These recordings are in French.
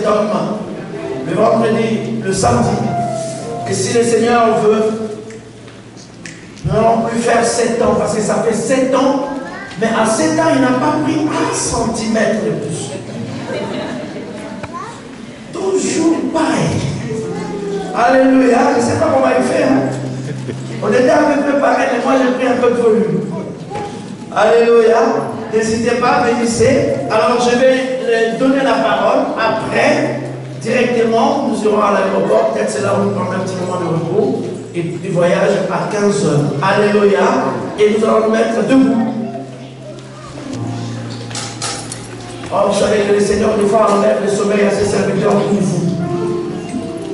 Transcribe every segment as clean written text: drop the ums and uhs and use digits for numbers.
cet homme le vendredi, le samedi. Et si le Seigneur veut, nous n'allons plus faire 7 ans, parce que ça fait 7 ans, mais à 7 ans, il n'a pas pris 1 centimètre de plus. Toujours pareil. Alléluia. Je ne sais pas comment il fait. On était un peu pareil, mais moi j'ai pris un peu de volume. Alléluia. N'hésitez pas, bénissez. Alors je vais donner la parole. Après, directement, nous irons à l'aéroport. Peut-être c'est là où nous prendrons un petit moment de repos. Et du voyage à 15 h. Alléluia. Et nous allons nous mettre debout. Oh, vous savez que le Seigneur, des fois, enlève le sommeil à ses serviteurs pour vous.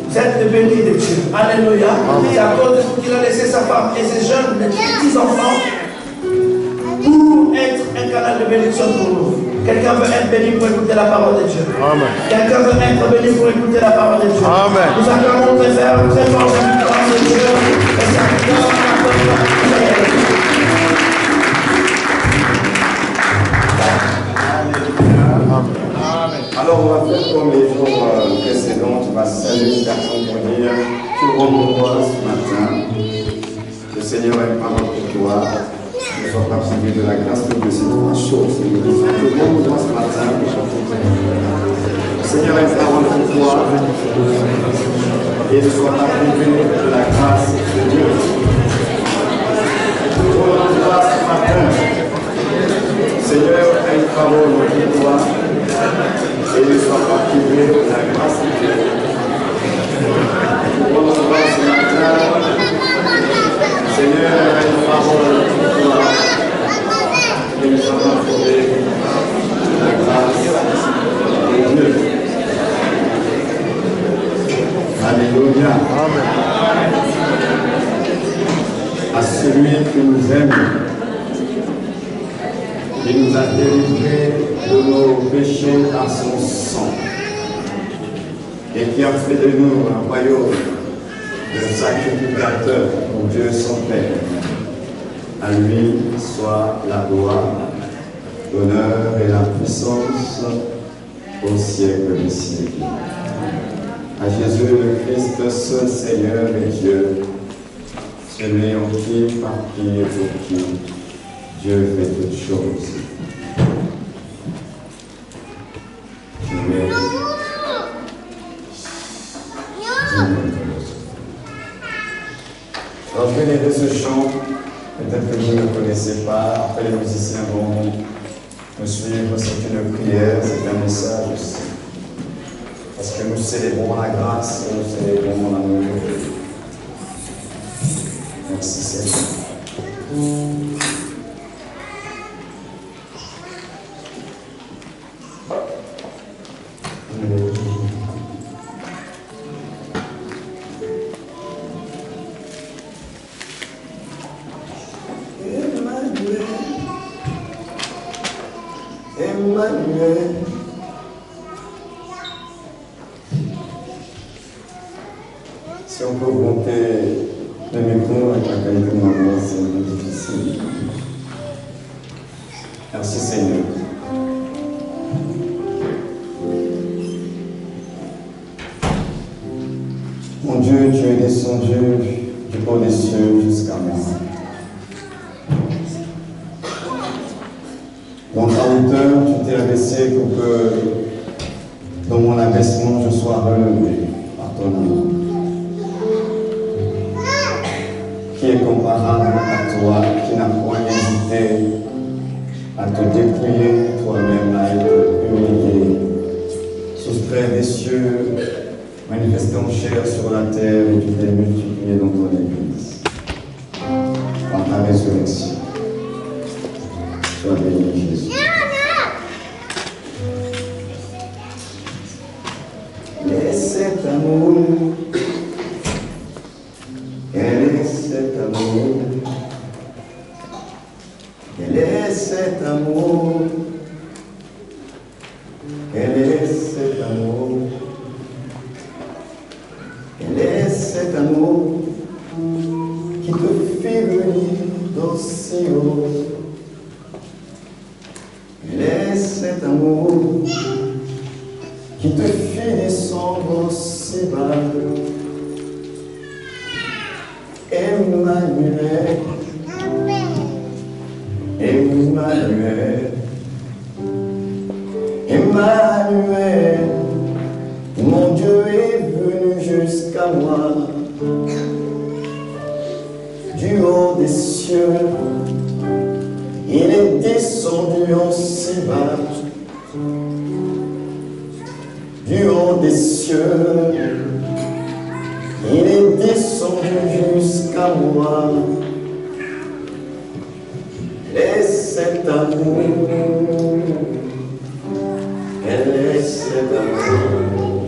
Vous êtes le béni de Dieu. Alléluia. C'est à cause de ce qu'il a laissé sa femme et ses jeunes, les petits-enfants, pour être un canal de bénédiction pour nous. Quelqu'un veut être béni pour écouter la parole de Dieu. Amen. Quelqu'un veut être béni pour écouter la parole de Dieu. Amen. Nous acclamons très fort, très fort, la parole de Dieu. Et ça Alors on va faire comme les jours précédents, tu vas saluer une personne pour dire tu rentres pour toi ce matin. Le Seigneur a une parole pour toi. Ne sois pas privé de la grâce de ces 3 choses. Je rentre pour toi ce matin. Le Seigneur a une parole pour toi. Et ne sois pas privé de la grâce de Dieu. Je rentre pour toi ce matin. Le Seigneur a une parole pour toi. Et ne sois pas privé de la grâce de Dieu. Pour nous voir ce matin, Seigneur a une parole pour toi. Et ne sois pas privé de la grâce de Dieu. Alléluia. Amen. À celui qui nous aime, il nous a délivrés de nos péchés à son sang et qui a fait de nous un royaume de sacrificateurs pour Dieu son Père. À lui soit la gloire, l'honneur et la puissance au siècle des siècles. À Jésus le Christ, seul Seigneur et Dieu, celui en qui, par qui et pour qui Dieu fait toutes choses. Alors je vais lire ce chant, peut-être que vous ne le connaissez pas, après les musiciens vont me suivre, c'est une prière, c'est un message aussi. Parce que nous célébrons la grâce, nous célébrons l'amour. Merci Seigneur. Emmanuel, si on peut augmenter le micro avec la qualité de ma voix, c'est un peu difficile. Merci Seigneur. Mon Dieu, tu es descendu du haut des cieux jusqu'à moi. Dans ta hauteur, tu t'es abaissé pour que dans mon abaissement, je sois relevé par ton amour. Qui est comparable à toi, qui n'a point hésité à te dépouiller toi-même, à être humilié, soustrait des cieux, manifesté en chair sur la terre, et tu t'es multiplié dans ton Église. Par ta résurrection. Sois béni, Jésus. laisse cet amour, quel est cet amour, quel est cet amour, quel est cet amour, quel est cet amour qui te fait venir d'aussi haut. Quel est cet amour qui te fit fais descendre aussi bas. Emmanuel, Emmanuel, Emmanuel, mon Dieu est venu jusqu'à moi, du haut des cieux, il est descendu aussi bas, du haut des cieux, il est descendu jusqu'à moi. Et cet amour, quel est cet amour,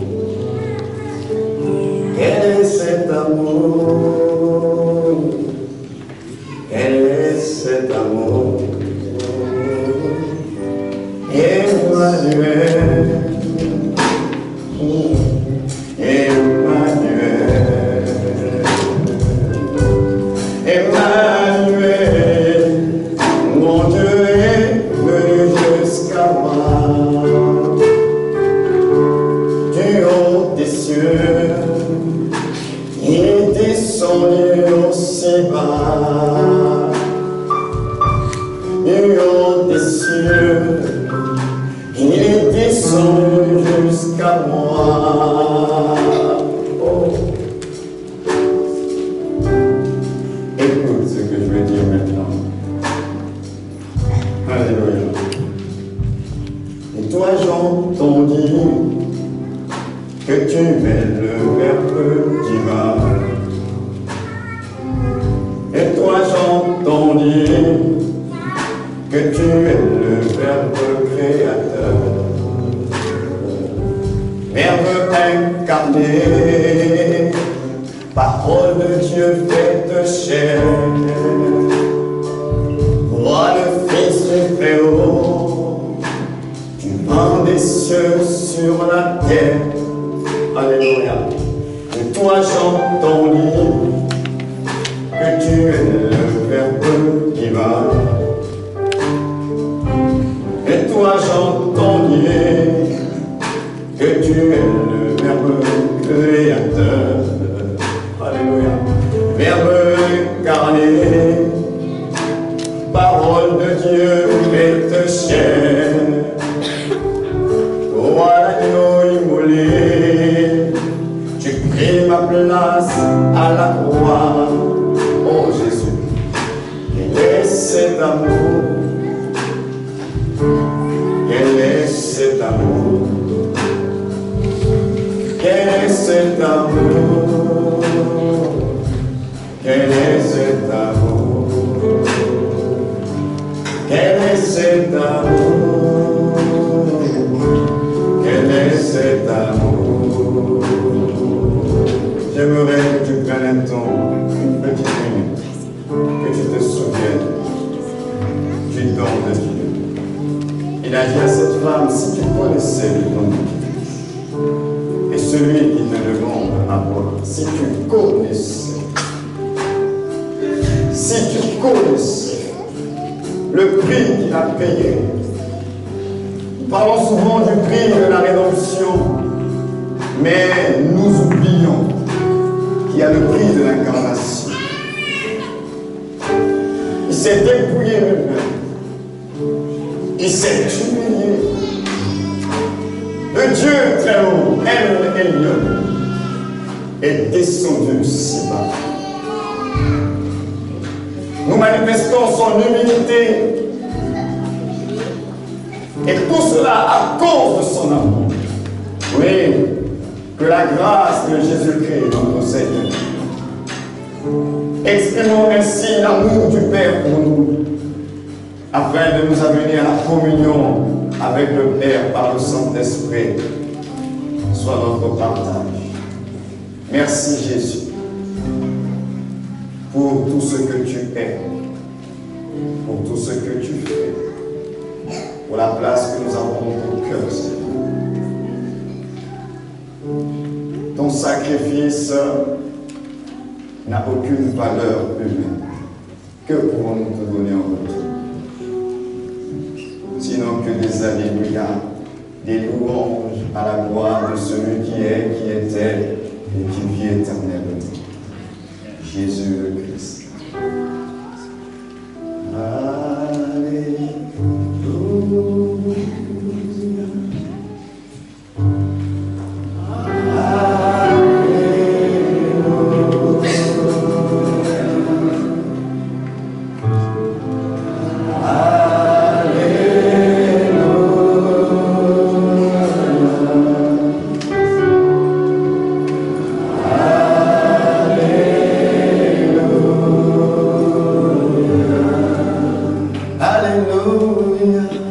quel est cet amour, quel est cet amour, Emmanuel, Emmanuel, Emmanuel, mon Dieu est venu jusqu'à moi, du haut des cieux, il est descendu aussi bas, du haut des cieux, il est descendu jusqu'à moi. Oh. Écoute ce que je vais dire maintenant. Alléluia. Et toi, j'entendis que tu es le Verbe divin. Et toi, j'entendis que tu es le Verbe créateur. Verbe incarné, parole de Dieu faite chair. Toi le Fils du Très-Haut, tu vins des cieux sur la terre. Alléluia. Et toi j'entendis que tu es le Verbe divin. Et toi j'entendis que tu es le Verbe créateur. Alléluia. Verbe incarné, parole de Dieu faite chair. Toi l'agneau immolé, tu pris ma place à la croix. Oh Jésus, quel est cet amour? Quel est cet amour? Quel est cet amour? Quel est cet amour? Quel est cet amour? Quel est cet amour? J'aimerais que tu prennes un temps, une petite minute, que tu te souviennes du don de Dieu. Il a dit à cette femme, si tu connaissais le don de Dieu, et celui qui te demande à boire, si tu connaissais, le prix qu'il a payé. Nous parlons souvent du prix de la rédemption, mais nous oublions qu'il y a le prix de l'incarnation. Il s'est dépouillé lui-même. Il s'est humilié. Le Dieu très haut, El Elyon, est descendu si bas. Nous manifestons son humilité. Et tout cela à cause de son amour. Oui, que la grâce de Jésus-Christ, notre Seigneur, exprimons ainsi l'amour du Père pour nous, afin de nous amener à la communion avec le Père par le Saint-Esprit, soit notre partage. Merci Jésus pour tout ce que tu es, pour tout ce que tu fais, pour la place que nous avons dans ton cœur, Seigneur. Ton sacrifice n'a aucune valeur humaine. Que pouvons-nous te donner en retour? Sinon que des alléluia, des louanges, à la gloire de celui qui est, qui était et qui vit éternellement. Jésus le Christ. Alléluia.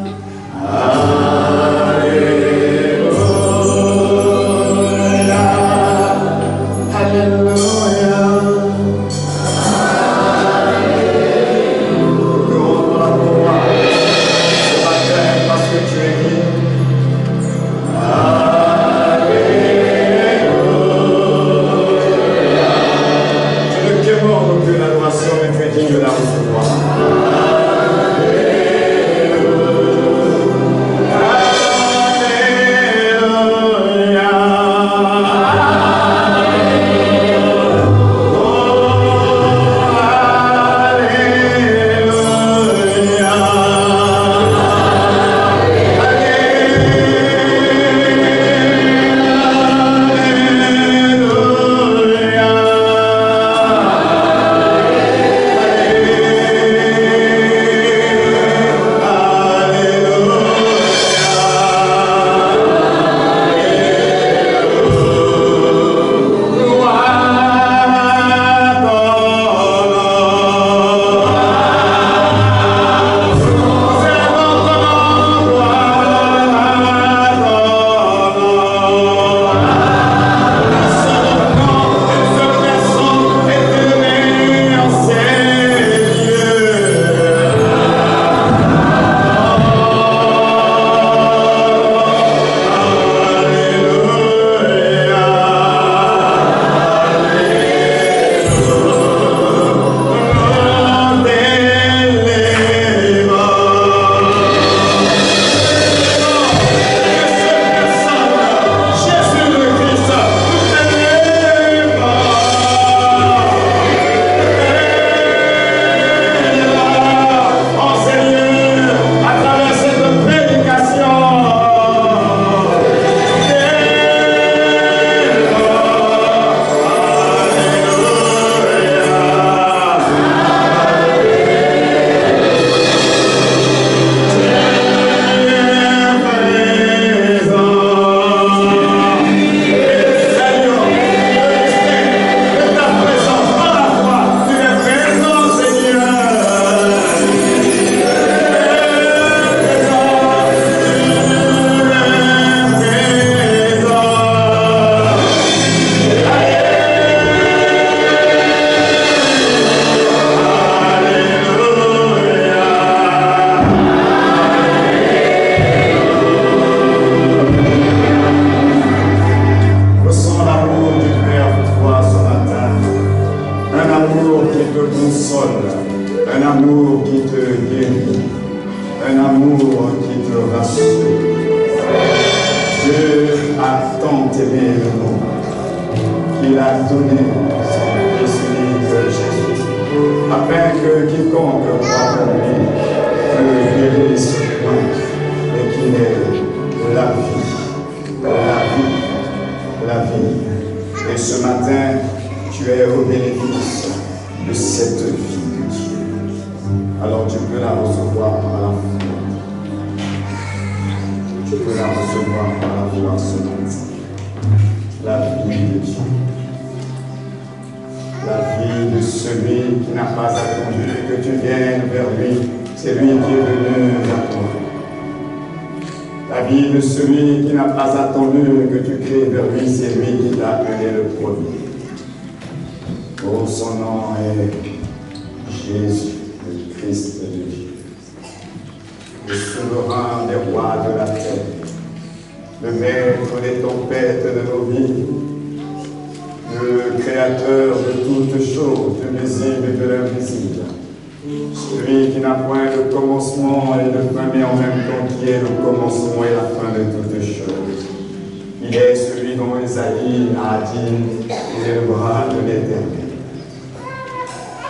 Il est celui dont Isaïe a dit, il est le bras de l'Éternel.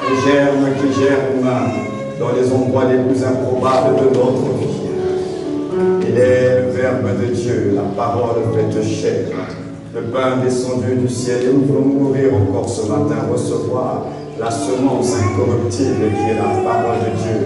Le germe qui germe dans les endroits les plus improbables de notre vie. Il est le Verbe de Dieu, la parole faite chair, le pain descendu du ciel. Et nous voulons mourir encore ce matin, recevoir la semence incorruptible qui est la parole de Dieu.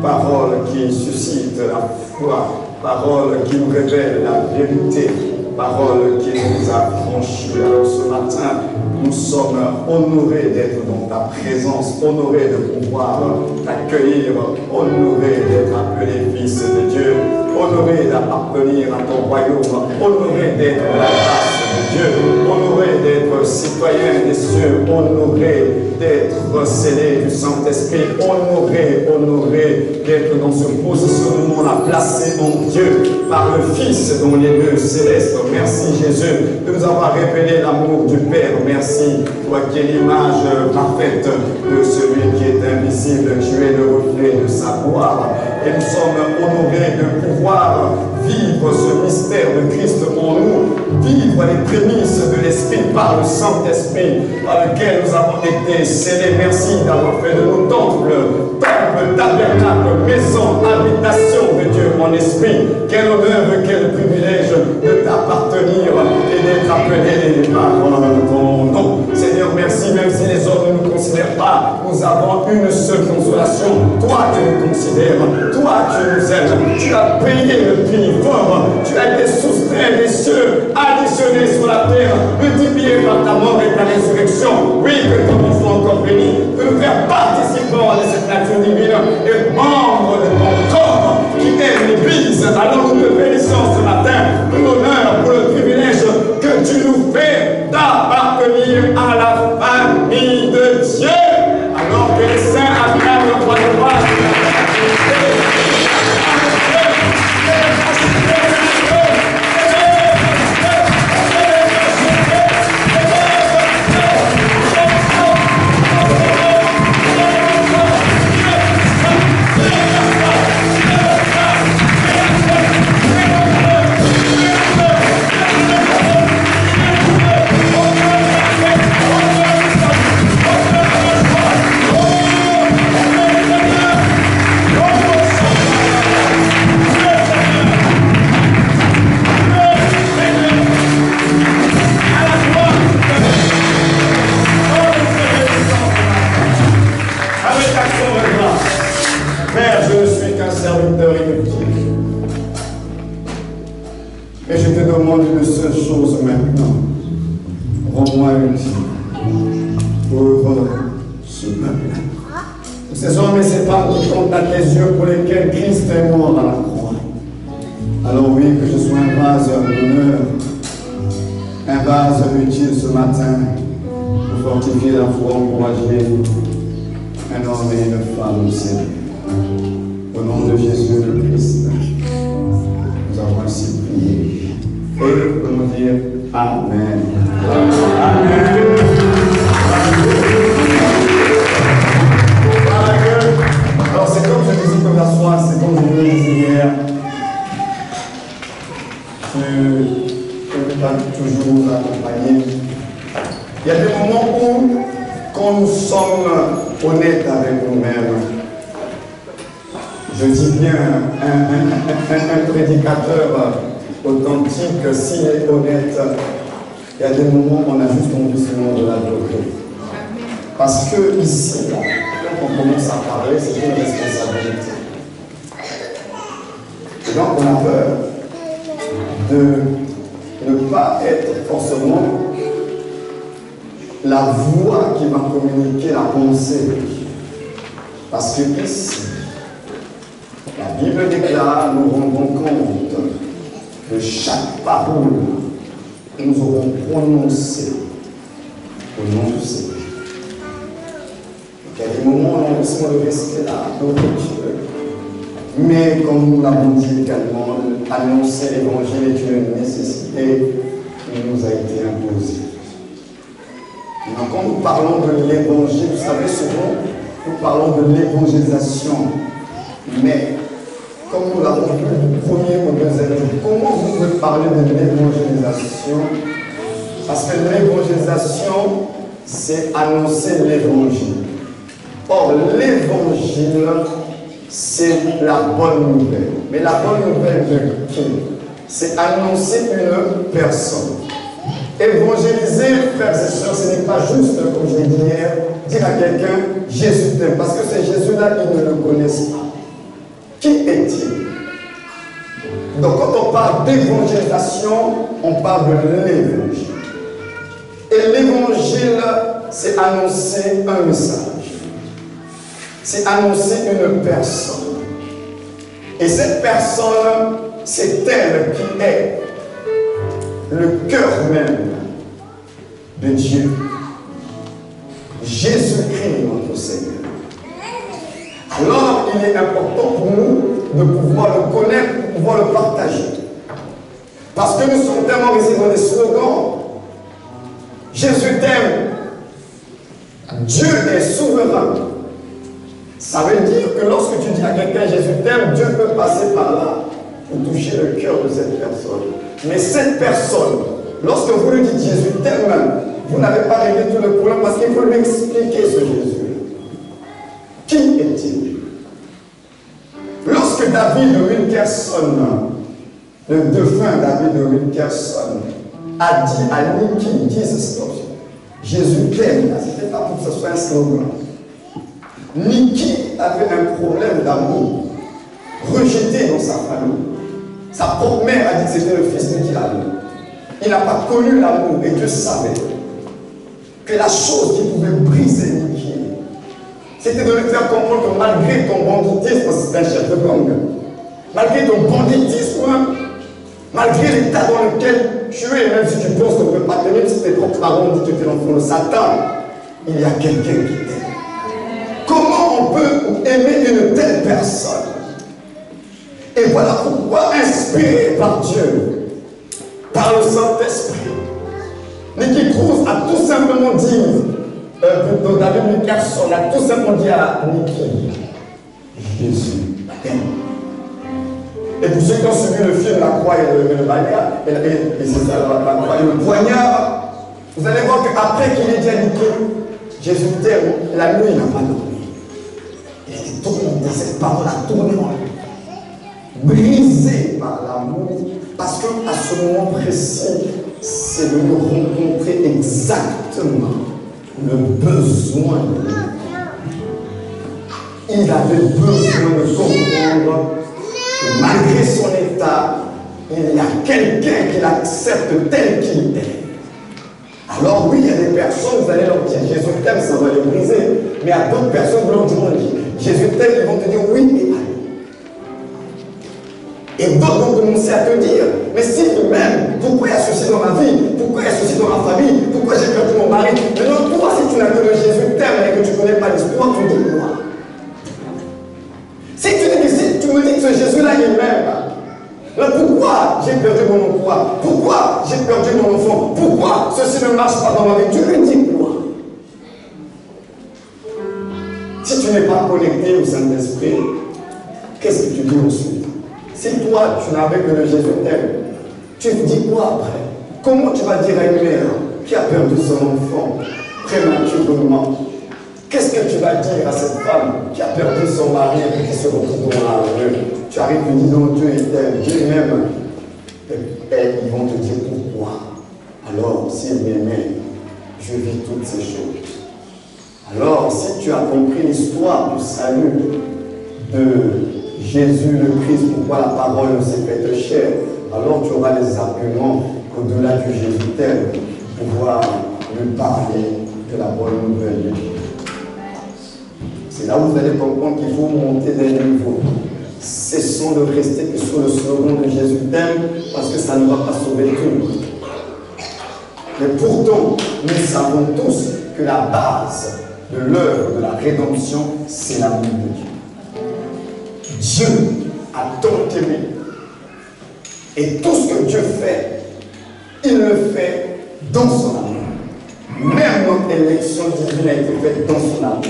Parole qui suscite la foi, parole qui nous révèle la vérité, parole qui nous a franchis. Alors ce matin, nous sommes honorés d'être dans ta présence, honorés de pouvoir t'accueillir, honorés d'être appelés fils de Dieu, honorés d'appartenir à ton royaume, honorés d'être la grâce de Dieu, honorés d'être citoyens des cieux, honorés d'être scellés du Saint-Esprit, honorés d'être dans ce positionnement-là, placé en Dieu par le Fils dans les lieux célestes. Merci Jésus de nous avoir révélé l'amour du Père. Merci, toi qui es l'image parfaite de celui qui est invisible, tu es le reflet de sa gloire. Et nous sommes honorés de pouvoir vivre ce mystère de Christ en nous, vivre les prémices de l'Esprit par le Saint-Esprit, par lequel nous avons été scellés. Merci d'avoir fait de nous temple, tabernacle, maison, habitation de Dieu en esprit. Quel honneur, quel privilège de t'appartenir et d'être appelé par ton nom. Seigneur, merci, même si les hommes ne nous considèrent pas, nous avons une seule consolation. Toi, tu nous considères, toi, tu nous aimes, tu as payé le prix fort, tu as été soustrait des cieux, additionné sur la terre, multiplié par ta mort et ta résurrection. Oui, que ton nom soit encore béni, de nous faire participants de cette nature divine et membres de ton corps qui est l'Église. Alors nous te bénissons ce matin pour l'honneur, pour le privilège que tu nous fais d'appartenir à la famille de Dieu. Alors que les saints acclament le roi de roi. Et je te demande une seule chose maintenant. Rends-moi utile pour ce peuple. Ces hommes et ces femmes qui comptent à tes yeux pour lesquels Christ est mort à la croix. Alors oui, que je sois un vase d'honneur, un vase utile ce matin pour fortifier la foi, encourager un homme et une femme au ciel. Au nom de Jésus le Christ, nous avons ainsi prié. Et nous pouvons dire Amen. Amen. Alors c'est comme je disais comme la soirée, c'est comme je le disais hier. Tu ne peux pas toujours accompagner. Il y a des moments où, quand nous sommes honnêtes avec nous-mêmes, je dis bien un prédicateur authentique, s'il est honnête, il y a des moments où on a juste envie seulement de l'adopter. Parce que ici, là, quand on commence à parler, c'est une responsabilité. Et donc on a peur de ne pas être forcément la voix qui va communiquer la pensée. Parce que ici, la Bible déclare, nous rendons compte de chaque parole que nous aurons prononcée au nom du Seigneur. Il y a des moments où on a besoin de rester là, d'autres Dieu. Mais comme nous l'avons dit également, annoncer l'évangile est une nécessité qui nous a été imposée. Donc, quand nous parlons de l'évangile, vous savez souvent, nous parlons de l'évangélisation. Mais comme nous l'avons vu du premier au deuxième jour, comment vous pouvez parler de l'évangélisation? Parce que l'évangélisation, c'est annoncer l'évangile. Or, l'évangile, c'est la bonne nouvelle. Mais la bonne nouvelle de qui? C'est annoncer une personne. Évangéliser, frères et sœurs, ce n'est pas juste, comme je l'ai dit hier, dire à quelqu'un, Jésus t'aime. Parce que c'est Jésus-là, ils ne le connaissent pas. Qui est-il? Donc quand on parle d'évangélisation, on parle de l'évangile. Et l'évangile, c'est annoncer un message. C'est annoncer une personne. Et cette personne, c'est elle qui est le cœur même de Dieu. Jésus-Christ, notre Seigneur. Alors, il est important pour nous de pouvoir le connaître, de pouvoir le partager. Parce que nous sommes tellement restés dans des slogans. Jésus t'aime. Dieu est souverain. Ça veut dire que lorsque tu dis à quelqu'un Jésus t'aime, Dieu peut passer par là pour toucher le cœur de cette personne. Mais cette personne, lorsque vous lui dites Jésus t'aime, vous n'avez pas réglé tout le problème parce qu'il faut lui expliquer ce Jésus. Qui est-il? Lorsque David Wilkerson, le défunt David Wilkerson, a dit à Nicky, Jésus t'aime, ce n'était pas pour que ce soit un slogan. Nicky avait un problème d'amour, rejeté dans sa famille. Sa propre mère a dit que c'était le fils du diable. Il n'a pas connu l'amour et Dieu savait que la chose qui pouvait briser Nicky, c'était de lui faire comprendre que malgré ton banditisme, c'est un chef de gang, malgré ton banditisme, malgré l'état dans lequel tu es, même si tu penses qu'on ne peut pas t'aimer, même si tes propres parents disent que tu es l'enfant de Satan, il y a quelqu'un qui t'aime. Comment on peut aimer une telle personne? Et voilà pourquoi, inspiré par Dieu, par le Saint-Esprit, Nicky Cruz a tout simplement dit, plutôt David Wilkerson a tout simplement dit à Nicky, Jésus t'aime. Et pour ceux qui ont suivi le film La Croix et le Bagnard, et c'est ça, la Croix et le Poignard, vous allez voir qu'après qu'il ait dit à Nicky, Jésus t'aime, la nuit il n'a pas dormi. Il est tourmenté, cette parole a tourné en lui. Brisé par l'amour, parce qu'à ce moment précis, c'est de nous rencontrer exactement le besoin de lui. Il avait besoin de comprendre que malgré son état, il y a quelqu'un qui l'accepte tel qu'il est. Alors oui, il y a des personnes, vous allez leur dire Jésus t'aime, ça va les briser. Mais à d'autres personnes, vous leur direz Jésus t'aime, ils vont te dire oui et allez. Et d'autres vont commencer à te dire, mais si même, pourquoi il y a ceci dans ma vie? Pourquoi il y a ceci dans ma famille? Pourquoi j'ai perdu mon mari? Maintenant, toi, si tu n'as que le Jésus t'aime et que tu ne connais pas l'histoire, tu dis quoi? Si tu me dis que ce Jésus-là, il m'aime, mais pourquoi j'ai perdu mon emploi? Pourquoi j'ai perdu mon enfant? Pourquoi ceci ne marche pas dans ma vie? Tu lui dis quoi? Si tu n'es pas connecté au Saint-Esprit, qu'est-ce que tu dis ensuite? Si toi, tu n'avais que le Jésus t'aime, tu te dis quoi après? Comment tu vas dire à une mère qui a perdu son enfant prématurément? Qu'est-ce que tu vas dire à cette femme qui a perdu son mari et qui se retrouve dans la rue? Tu arrives et dis non, Dieu t'aime, Dieu m'aime. Et ils vont te dire pourquoi. Alors, s'il m'aimait, je vis toutes ces choses. Alors, si tu as compris l'histoire du salut de Jésus le Christ, pourquoi la parole s'est faite chair, alors tu auras les arguments au-delà du Jésus t'aime pour pouvoir lui parler de la bonne nouvelle de Dieu. C'est là où vous allez comprendre qu'il faut monter des niveaux. Cessons de rester sur le slogan de Jésus t'aime parce que ça ne va pas sauver tout le monde. Mais pourtant, nous savons tous que la base de l'œuvre de la rédemption, c'est l'amour de Dieu. Dieu a tant aimé. Et tout ce que Dieu fait, il le fait dans son amour. Même notre élection divine a été faite dans son amour.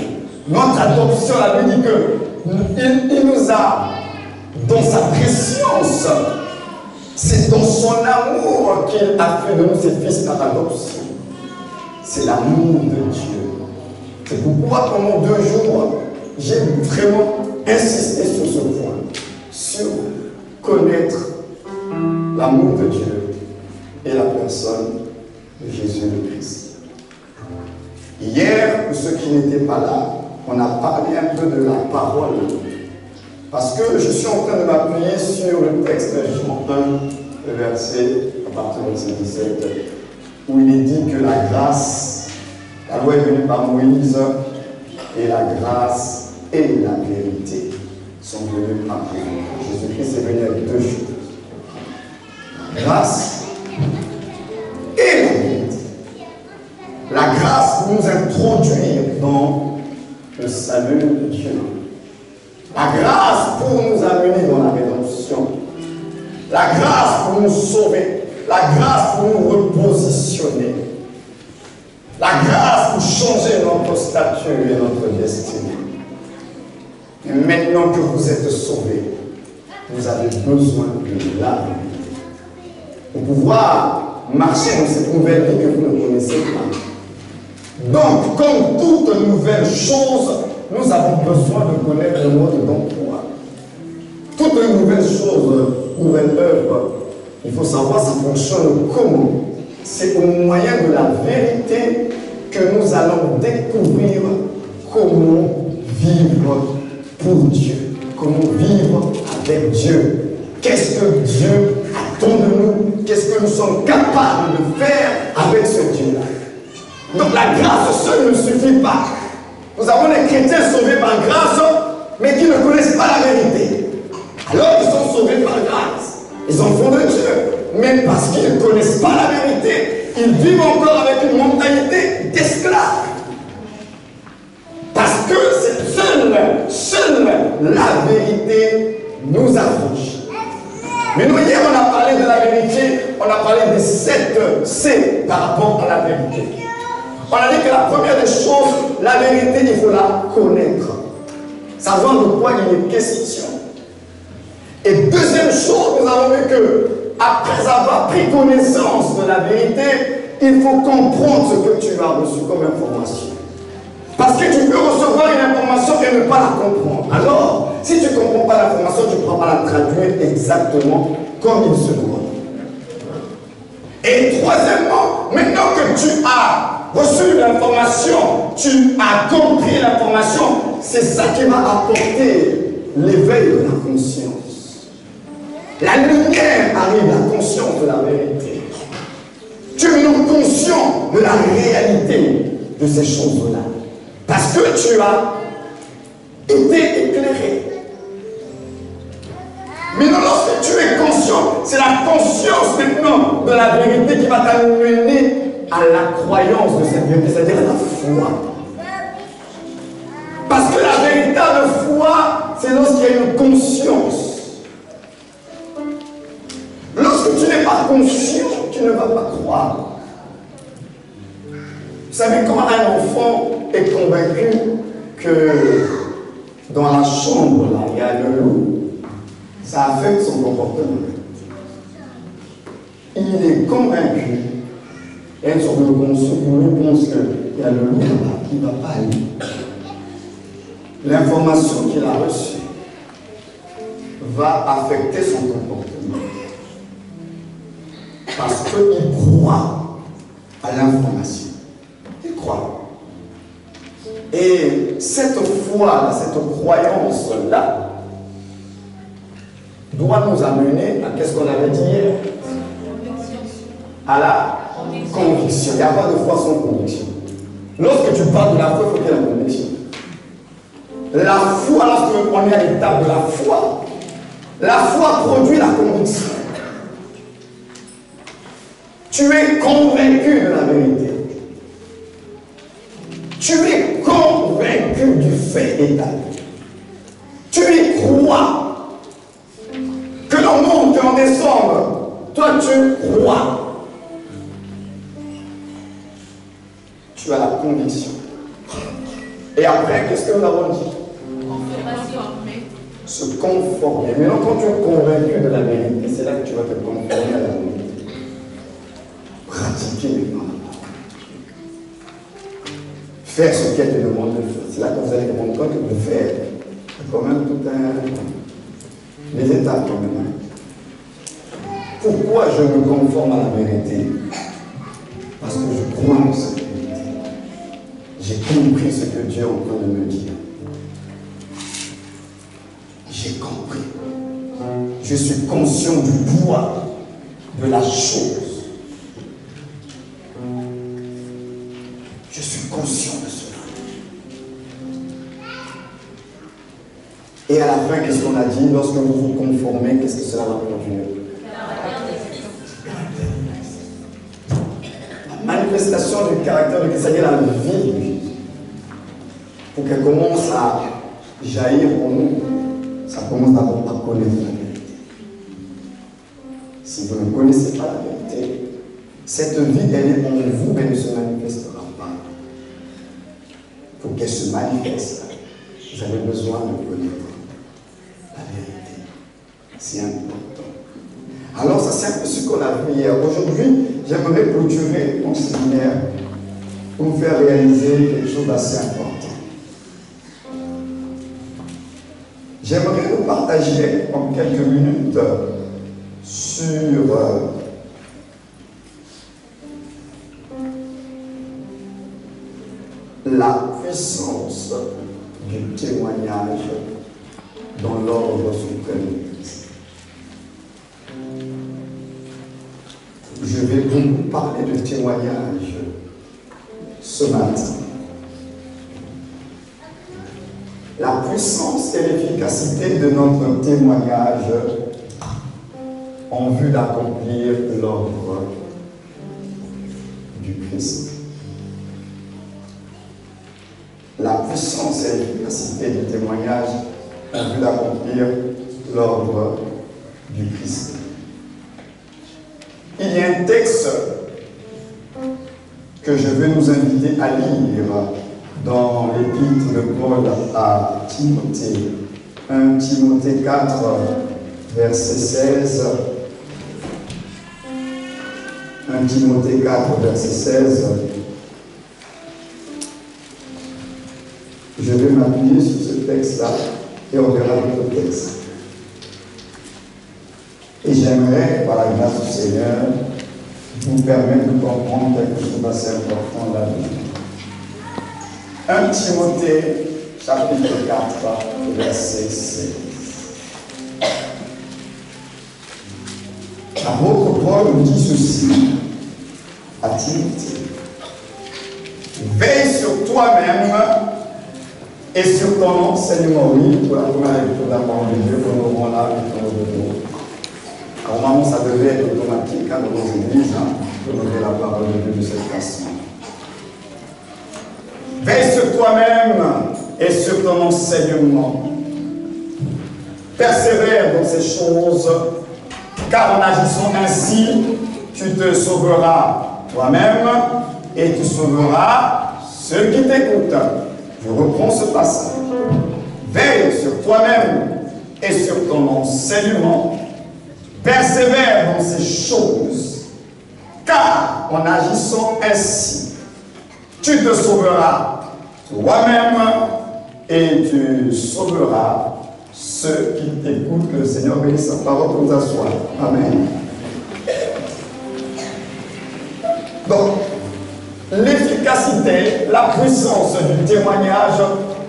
Notre adoption, la Bible dit qu'il nous a dans sa préscience. C'est dans son amour qu'il a fait de nous ses fils par adoption. C'est l'amour de Dieu. C'est pourquoi pendant 2 jours, j'ai vraiment insisté sur ce point, sur connaître l'amour de Dieu et la personne de Jésus le Christ. Hier, pour ceux qui n'étaient pas là, on a parlé un peu de la parole. Parce que je suis en train de m'appuyer sur le texte de Jean 1, le verset à partir du verset 17, où il est dit que la grâce, la loi est venue par Moïse, et la grâce et la vérité sont venues après. Jésus-Christ est venu avec 2 choses. La grâce et la vérité. La grâce pour nous introduire dans le salut de Dieu. La grâce pour nous amener dans la rédemption. La grâce pour nous sauver. La grâce pour nous repositionner. La grâce pour changer notre statut et notre destinée. Et maintenant que vous êtes sauvés, vous avez besoin de la vérité. Pour pouvoir marcher dans cette nouvelle vie que vous ne connaissez pas. Donc, comme toute nouvelle chose, nous avons besoin de connaître le mode d'emploi. Toute nouvelle chose, nouvelle œuvre, il faut savoir ça fonctionne comment. C'est au moyen de la vérité que nous allons découvrir comment vivre pour Dieu, comment vivre avec Dieu. Qu'est-ce que Dieu attend de nous? Qu'est-ce que nous sommes capables de faire avec ce Dieu-là? Donc la grâce seule ne suffit pas. Nous avons des chrétiens sauvés par grâce, mais qui ne connaissent pas la vérité. Alors ils sont sauvés par grâce. Ils en font de Dieu. Mais parce qu'ils ne connaissent pas la vérité, ils vivent encore avec une mentalité d'esclave. Parce que c'est seule la vérité nous affranchit. Mais nous, hier, on a parlé de la vérité, on a parlé des 7 C par rapport à la vérité. On a dit que la première des choses, la vérité, il faut la connaître. Savoir de quoi il est question. Et deuxième chose, nous avons vu que, après avoir pris connaissance de la vérité, il faut comprendre ce que tu as reçu comme information. Parce que tu peux recevoir une information et ne pas la comprendre. Alors, si tu ne comprends pas l'information, tu ne pourras pas la traduire exactement comme il se doit. Et troisièmement, maintenant que tu as reçu l'information, tu as compris l'information, c'est ça qui va apporter l'éveil de la conscience. La lumière arrive, la conscience de la vérité. Tu es maintenant conscient de la réalité de ces choses-là. Parce que tu as été éclairé. Mais non, lorsque tu es conscient, c'est la conscience maintenant de la vérité qui va t'amener à la croyance de cette vérité, c'est-à-dire à la foi. Parce que la véritable foi, c'est lorsqu'il y a une conscience. Lorsque tu n'es pas conscient, tu ne vas pas croire. Vous savez, quand un enfant est convaincu que dans la chambre, là, il y a le loup, ça affecte son comportement. Il est convaincu, il y a une sorte de conscience, il pense qu'il y a le loup là qui ne va pas aller. L'information qu'il a reçue va affecter son comportement. Parce qu'il croit à l'information. Il croit. Et cette foi-là, cette croyance-là, doit nous amener à qu'est-ce qu'on avait dit hier? À la conviction. Il n'y a pas de foi sans conviction. Lorsque tu parles de la foi, il faut qu'il y ait la conviction. La foi, lorsqu'on est à l'étape de la foi produit la conviction. Tu es convaincu de la vérité. Tu es convaincu du fait établi. Tu y crois. Que l'on monte, que l'on descende, toi tu crois. Tu as la conviction. Et après, qu'est-ce que nous avons dit? se conformer. Maintenant, quand tu es convaincu de la vérité, c'est là que tu vas te conformer à la vérité. Pratiquer maintenant la parole. Faire ce qu'elle te demande de faire. C'est là que vous allez rendre compte de faire. C'est quand même tout les étapes quand même. Pourquoi je me conforme à la vérité? Parce que je crois en cette vérité. J'ai compris ce que Dieu est en train de me dire. J'ai compris. Je suis conscient du poids de la chose. Je suis conscient de cela. Et à la fin, qu'est-ce qu'on a dit? Lorsque vous vous conformez, qu'est-ce que cela va produire? La manifestation du caractère de Christ, c'est-à-dire la vie de Jésus. Pour qu'elle commence à jaillir en nous, ça commence d'abord par connaître la vérité. Si vous ne connaissez pas la vérité, cette vie, elle est en vous, mais ne se manifestera pas. Pour qu'elle se manifeste, vous avez besoin de connaître la vérité. C'est important. Alors, ça c'est un peu ce qu'on a vu hier. Aujourd'hui, j'aimerais clôturer mon séminaire pour vous faire réaliser quelque chose d'assez important. J'aimerais vous partager en quelques minutes sur la puissance du témoignage dans l'ordre suprême de Christ. Je vais beaucoup parler de témoignage ce matin. La puissance et l'efficacité de notre témoignage en vue d'accomplir l'ordre du Christ. La puissance et l'efficacité du témoignage en vue d'accomplir l'ordre du Christ. Il y a un texte que je vais nous inviter à lire dans l'épître de Paul à Timothée, 1 Timothée 4, verset 16. 1 Timothée 4, verset 16. Je vais m'appuyer sur ce texte-là et on verra d'autres textes. Et j'aimerais, par la grâce du Seigneur, vous permettre de comprendre quelque chose d'assez important là-dedans. 1 Timothée, chapitre 4, verset 16. L'apôtre Paul nous dit ceci à Timothée. Veille sur toi-même et sur ton enseignement. Oui, pour la première lecture de la parole de Dieu, que nous aurons là, et que nous devons. Normalement, ça devait être automatique dans nos églises, de donner la parole de Dieu de cette façon. Veille sur toi-même et sur ton enseignement. Persévère dans ces choses, car en agissant ainsi, tu te sauveras toi-même et tu sauveras ceux qui t'écoutent. Je reprends ce passage. Veille sur toi-même et sur ton enseignement. Persévère dans ces choses, car en agissant ainsi, tu te sauveras toi-même et tu sauveras ceux qui t'écoutent. Que le Seigneur bénisse sa parole pour nous asseoir. Amen. Donc, l'efficacité, la puissance du témoignage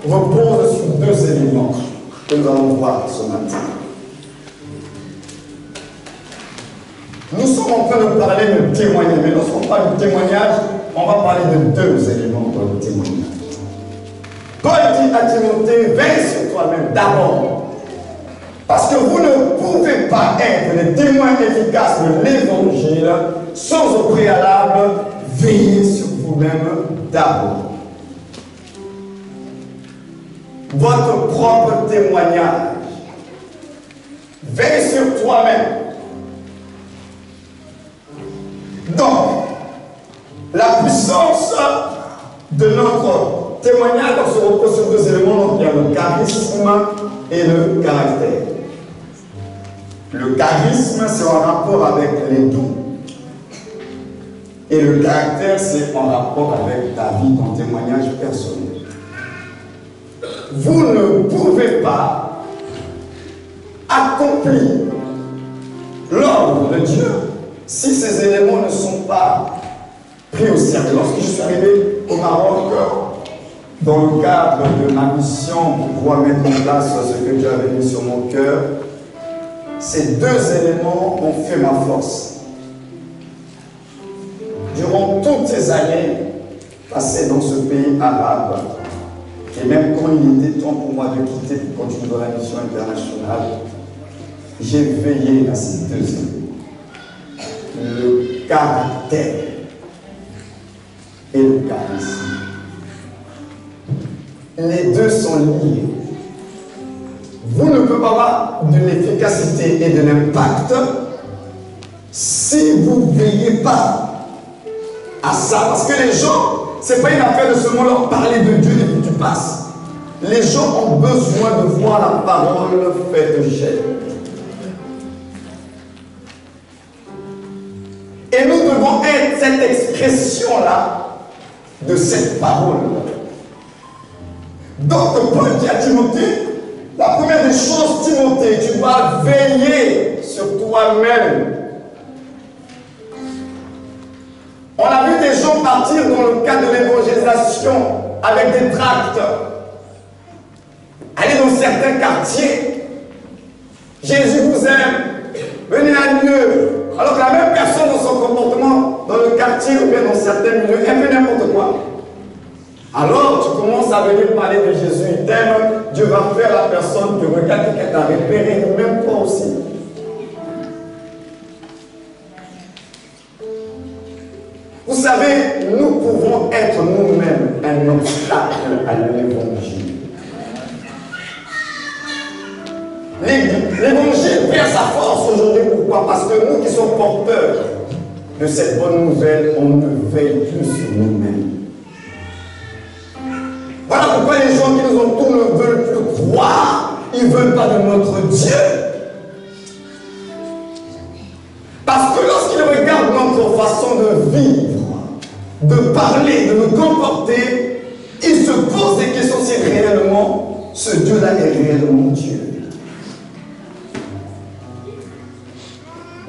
repose sur deux éléments que nous allons voir ce matin. Nous sommes en train de parler de témoignage, mais lorsqu'on parle de témoignage, on va parler de deux éléments dans le témoignage. Paul dit à Timothée, veille sur toi-même d'abord. Parce que vous ne pouvez pas être les témoins efficaces de l'évangile sans au préalable veiller sur vous-même d'abord. Votre propre témoignage. Veille sur toi-même. Donc, la puissance de notre témoignage se repose sur deux éléments. Donc, il y a le charisme et le caractère. Le charisme, c'est en rapport avec les dons. Et le caractère, c'est en rapport avec ta vie, ton témoignage personnel. Vous ne pouvez pas accomplir l'ordre de Dieu si ces éléments ne sont pas pris au sérieux. Lorsque je suis arrivé au Maroc, dans le cadre de ma mission pour pouvoir mettre en place ce que Dieu avait mis sur mon cœur, ces deux éléments ont fait ma force. Durant toutes ces années passées dans ce pays arabe, et même quand il était temps pour moi de quitter pour continuer dans la mission internationale, j'ai veillé à ces deux éléments. Le caractère et le charisme. Les deux sont liés. Vous ne pouvez pas avoir de l'efficacité et de l'impact si vous ne veillez pas à ça. Parce que les gens, ce n'est pas une affaire de seulement leur parler de Dieu et puis tu passes. Les gens ont besoin de voir la parole faite chair. Et nous devons être cette expression-là de cette parole. Donc, Paul dit à Timothée, la première des choses, Timothée, tu dois veiller sur toi-même. On a vu des gens partir dans le cadre de l'évangélisation avec des tracts, aller dans certains quartiers. Jésus vous aime, venez à Dieu. Alors que la même personne dans son comportement, dans le quartier ou bien dans certains milieux, elle fait n'importe quoi. Alors tu commences à venir parler de Jésus, il t'aime, Dieu va faire la personne te regarde et qu'elle t'a repéré, même toi aussi. Vous savez, nous pouvons être nous-mêmes un obstacle à l'évangile. L'évangile perd sa force aujourd'hui. Pourquoi? Parce que nous qui sommes porteurs de cette bonne nouvelle, on ne veille plus sur nous-mêmes. Voilà pourquoi les gens qui nous entourent ne veulent plus croire, ils ne veulent pas de notre Dieu. Parce que lorsqu'ils regardent notre façon de vivre, de parler, de nous comporter, ils se posent des questions si réellement ce Dieu-là est réellement Dieu.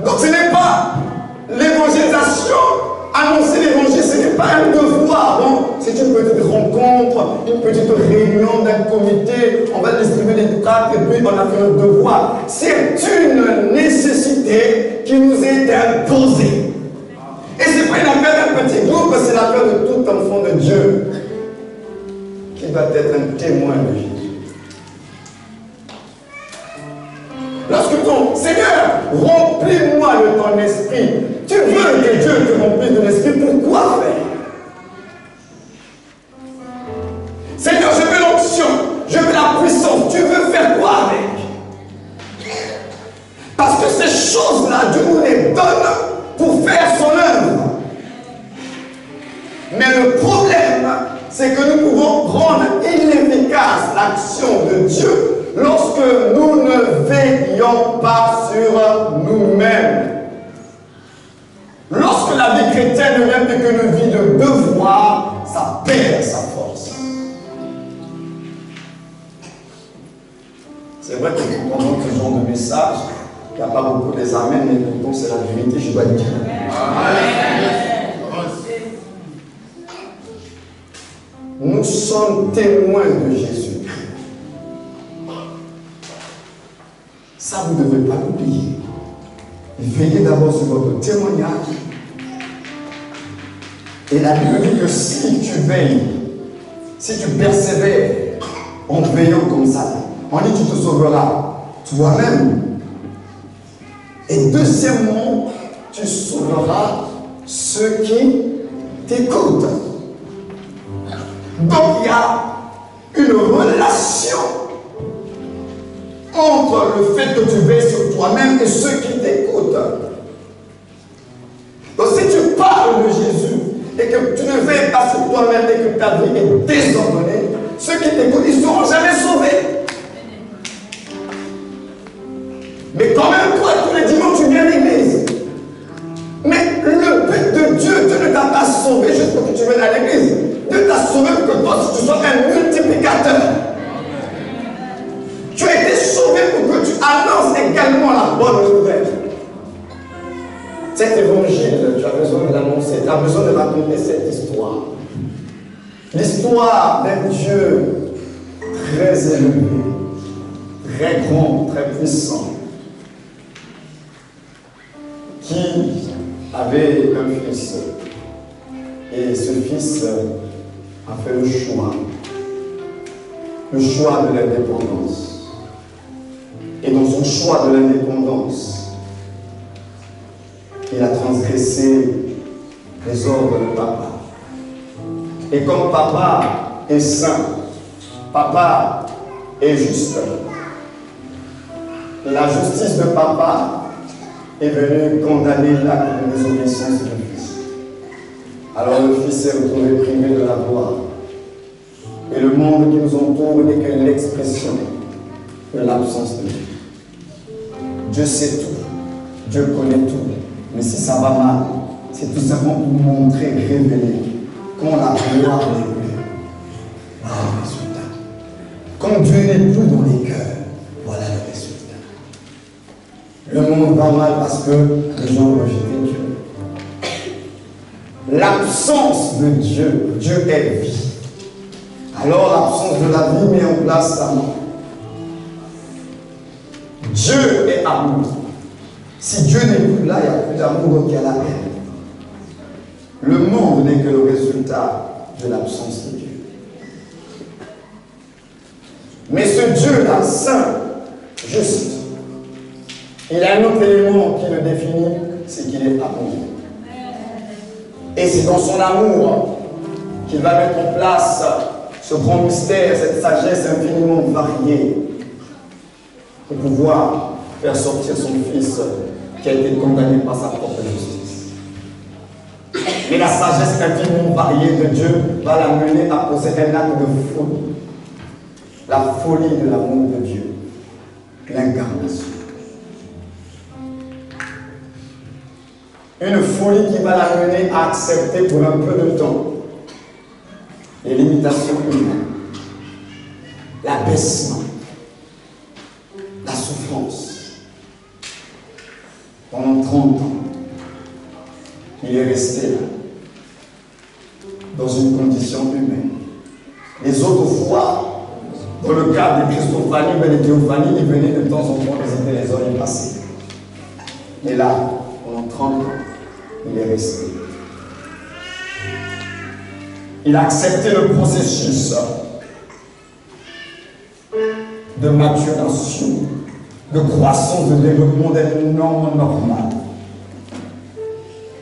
Donc ce n'est pas l'évangélisation, annoncer l'évangile, ce n'est pas un devoir. Bon, c'est une petite rencontre, une petite réunion d'un comité, on va distribuer des tracts et puis on a fait un devoir. C'est une nécessité qui nous est imposée. Et ce n'est pas une affaire d'un petit groupe, c'est l'affaire de tout enfant de Dieu qui doit être un témoin de Jésus. Lorsque ton Seigneur, remplis-moi de ton esprit, tu veux que Dieu te remplisse de l'esprit, pourquoi faire? Seigneur, je veux l'onction, je veux la puissance, tu veux faire quoi avec? Parce que ces choses-là, Dieu nous les donne pour faire son œuvre. Mais le problème, c'est que nous pouvons rendre inefficace l'action de Dieu lorsque nous ne veillons pas sur nous-mêmes. Lorsque la vie chrétienne ne vient plus qu'une vie de devoir, ça perd sa force. C'est vrai que pendant ce genre de message, il n'y a pas beaucoup des amens, mais pourtant c'est la vérité, je dois le dire. Nous sommes témoins de Jésus. Ça, vous ne devez pas l'oublier. Veillez d'abord sur votre témoignage. Et la Bible dit que si tu veilles, si tu persévères en veillant comme ça, on dit que tu te sauveras toi-même. Et deuxièmement, tu sauveras ceux qui t'écoutent. Donc il y a une relation entre le fait que tu veilles sur toi-même et ceux qui t'écoutent. Donc si tu parles de Jésus et et que tu ne veilles pas sur toi-même et que ta vie est désordonnée, ceux qui t'écoutent, ils ne seront jamais sauvés. Mais quand même, toi, tous les dimanches, tu viens à l'église. Mais le but de Dieu, Dieu ne t'a pas sauvé juste pour que tu viennes à l'église. Dieu t'a sauvé pour que toi, tu sois un multiplicateur. Tu as été sauvé pour que tu annonces également la bonne nouvelle. Cet évangile, tu as besoin de l'annoncer, tu as besoin de raconter cette histoire. L'histoire d'un Dieu très élevé, très grand, très puissant, qui avait un fils. Et ce fils a fait le choix de l'indépendance. Et dans son choix de l'indépendance, il a transgressé les ordres de papa. Et comme papa est saint, papa est juste, la justice de papa est venue condamner la désobéissance du fils. Alors le fils s'est retrouvé privé de la gloire. Et le monde qui nous entoure n'est que l'expression de l'absence de Dieu. Dieu sait tout, Dieu connaît tout. Mais si ça va mal, c'est tout simplement pour montrer, révéler quand la gloire n'est plus, voilà le résultat. Quand Dieu n'est plus dans les cœurs, voilà le résultat. Le monde va mal parce que les gens ont rejeté Dieu. L'absence de Dieu, Dieu est vie. Alors l'absence de la vie met en place la mort. Dieu est amour. Si Dieu n'est plus là, il n'y a plus d'amour, donc il y a la haine. Le monde n'est que le résultat de l'absence de Dieu. Mais ce Dieu-là, saint, juste, il a un autre élément qui le définit, c'est qu'il est amour. Et c'est dans son amour qu'il va mettre en place ce grand mystère, cette sagesse infiniment variée, pour pouvoir faire sortir son fils qui a été condamné par sa propre justice. Mais la sagesse infiniment variée de Dieu va l'amener à poser un acte de folie. La folie de l'amour de Dieu. L'incarnation. Une folie qui va l'amener à accepter pour un peu de temps les limitations humaines, l'abaissement, la souffrance. Pendant 30 ans, il est resté là, dans une condition humaine. Les autres fois, dans le cadre des Christophanies, des théophanies, il venait de temps en temps visiter les heures passées. Mais là, pendant 30 ans, il est resté. Il a accepté le processus de maturation, de croissance, de développement d'un homme normal.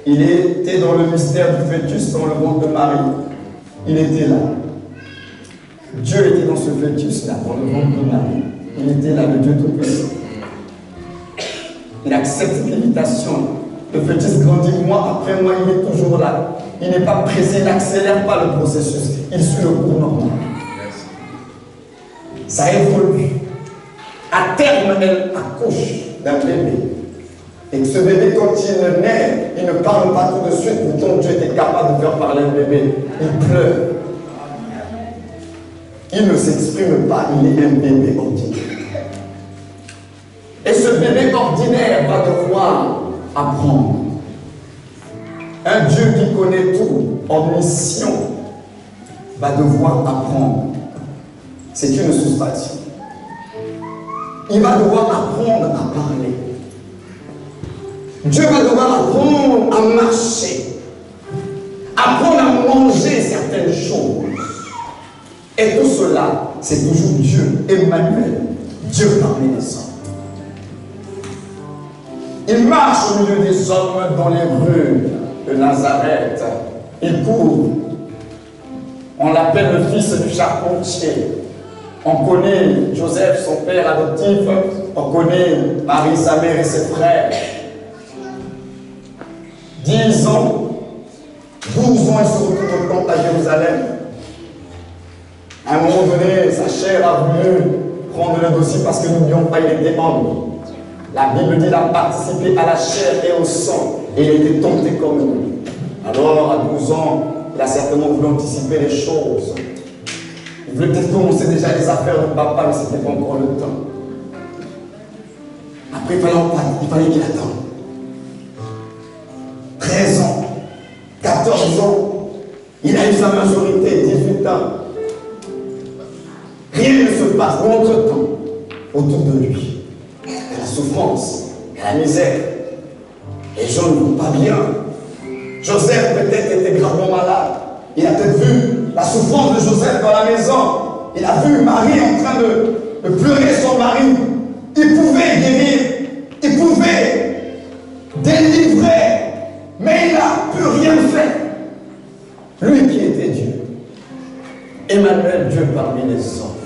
Il était dans le mystère du fœtus dans le ventre de Marie. Il était là. Dieu était dans ce fœtus-là, dans le ventre de Marie. Il était là, le Dieu Tout-Puissant. Il accepte l'invitation. Le fœtus grandit mois après mois, il est toujours là. Il n'est pas pressé, il n'accélère pas le processus. Il suit le cours normal. Ça évolue. À terme, elle accouche d'un bébé. Et que ce bébé, quand il naît, il ne parle pas tout de suite. Pourtant, Dieu était capable de faire parler un bébé. Il pleure. Il ne s'exprime pas, il est un bébé ordinaire. Et ce bébé ordinaire va devoir apprendre. Un Dieu qui connaît tout, omniscient, va devoir apprendre. C'est une soustraction. Il va devoir apprendre à parler. Dieu va devoir apprendre à marcher, apprendre à manger certaines choses. Et tout cela, c'est toujours Dieu, Emmanuel, Dieu parmi les hommes. Il marche au milieu des hommes dans les rues de Nazareth. Il court. On l'appelle le fils du charpentier. On connaît Joseph, son père adoptif. On connaît Marie, sa mère et ses frères. 10 ans, 12 ans, il se retrouve au temple à Jérusalem. À un moment donné, sa chair a voulu prendre le dossier parce que n'oublions pas, il était homme. La Bible dit qu'il a participé à la chair et au sang. Et il était tenté comme nous. Alors, à 12 ans, il a certainement voulu anticiper les choses. Il voulait peut-être commencer déjà les affaires de papa, mais ce n'était pas encore le temps. Après, il fallait qu'il attende. 13 ans, 14 ans, il a eu sa majorité, 18 ans. Rien ne se passe, mais entre-temps, autour de lui, il y a la souffrance, il y a la misère. Les gens ne vont pas bien. Joseph peut-être était gravement malade. Il a peut-être vu la souffrance de Joseph dans la maison. Il a vu Marie en train de pleurer son mari. Il pouvait guérir, il pouvait délivrer, mais il n'a plus rien fait. Lui qui était Dieu. Emmanuel, Dieu parmi les hommes.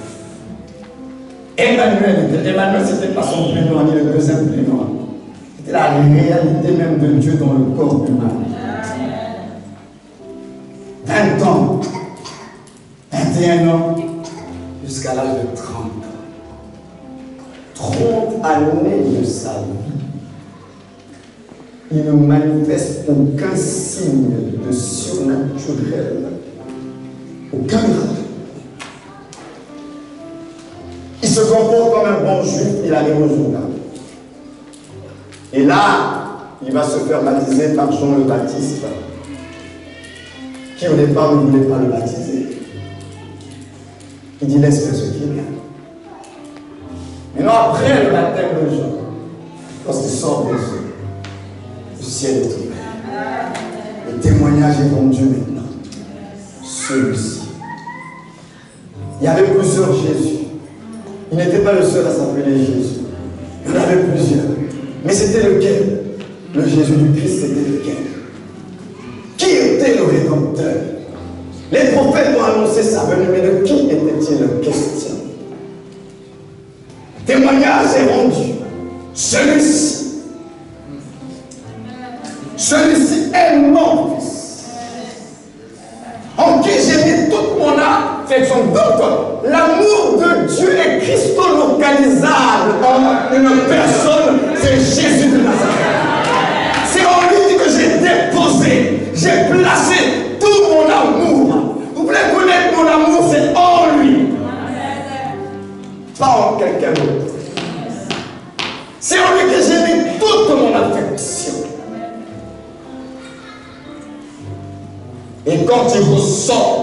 Emmanuel, ce n'était pas son prénom, ni le deuxième prénom. C'était la réalité même de Dieu dans le corps humain. 20 ans, 21 ans, jusqu'à l'âge de 30 ans. 30 années de sa vie. Il ne manifeste aucun signe de surnaturel. Aucun miracle. Il se comporte comme un bon juif, il arrive au Jourdain. Et là, il va se faire baptiser par Jean le Baptiste, qui au départ ne voulait pas le baptiser. Il dit laisse faire ce qui est bien. Maintenant, après le baptême de Jean, lorsqu'il sort des eaux, le ciel est ouvert. Le témoignage est rendu maintenant. Celui-ci. Il y avait plusieurs Jésus. Il n'était pas le seul à s'appeler Jésus. Il y en avait plusieurs. Mais c'était lequel? Le Jésus du Christ, c'était lequel? Qui était le Rédempteur? Les prophètes ont annoncé sa venue, mais de qui était-il question? Témoignage est rendu. Celui-ci est mon fils, en qui j'ai mis toute mon âme. C'est son doute. L'amour de Dieu est christolocalisable en une personne, c'est Jésus de Nazareth. C'est en lui que j'ai déposé, j'ai placé tout mon amour. Vous voulez connaître mon amour, c'est en lui. Pas en quelqu'un d'autre. C'est en lui que j'ai mis toute mon affection. Et quand il ressort,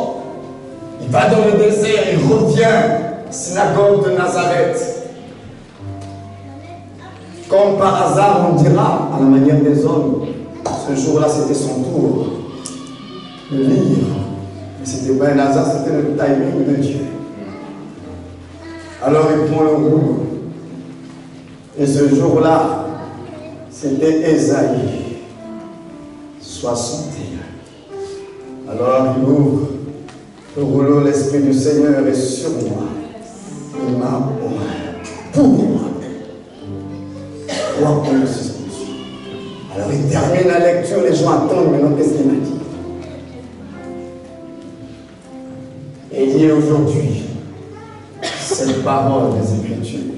il va dans le désert, il revient à la synagogue de Nazareth. Comme par hasard, on dira, à la manière des hommes, ce jour-là, c'était son tour de lire. Mais c'était pas un hasard, c'était le timing de Dieu. Alors il prend le rouleau. Et ce jour-là, c'était Ésaïe 61. Alors il ouvre le rouleau, l'Esprit du Seigneur est sur moi. Il m'a oint pour moi. Crois qu'on le suspendu. Alors il termine la lecture, les gens attendent maintenant, qu'est-ce qu'il m'a dit? Et il dit aujourd'hui, cette parole des Écritures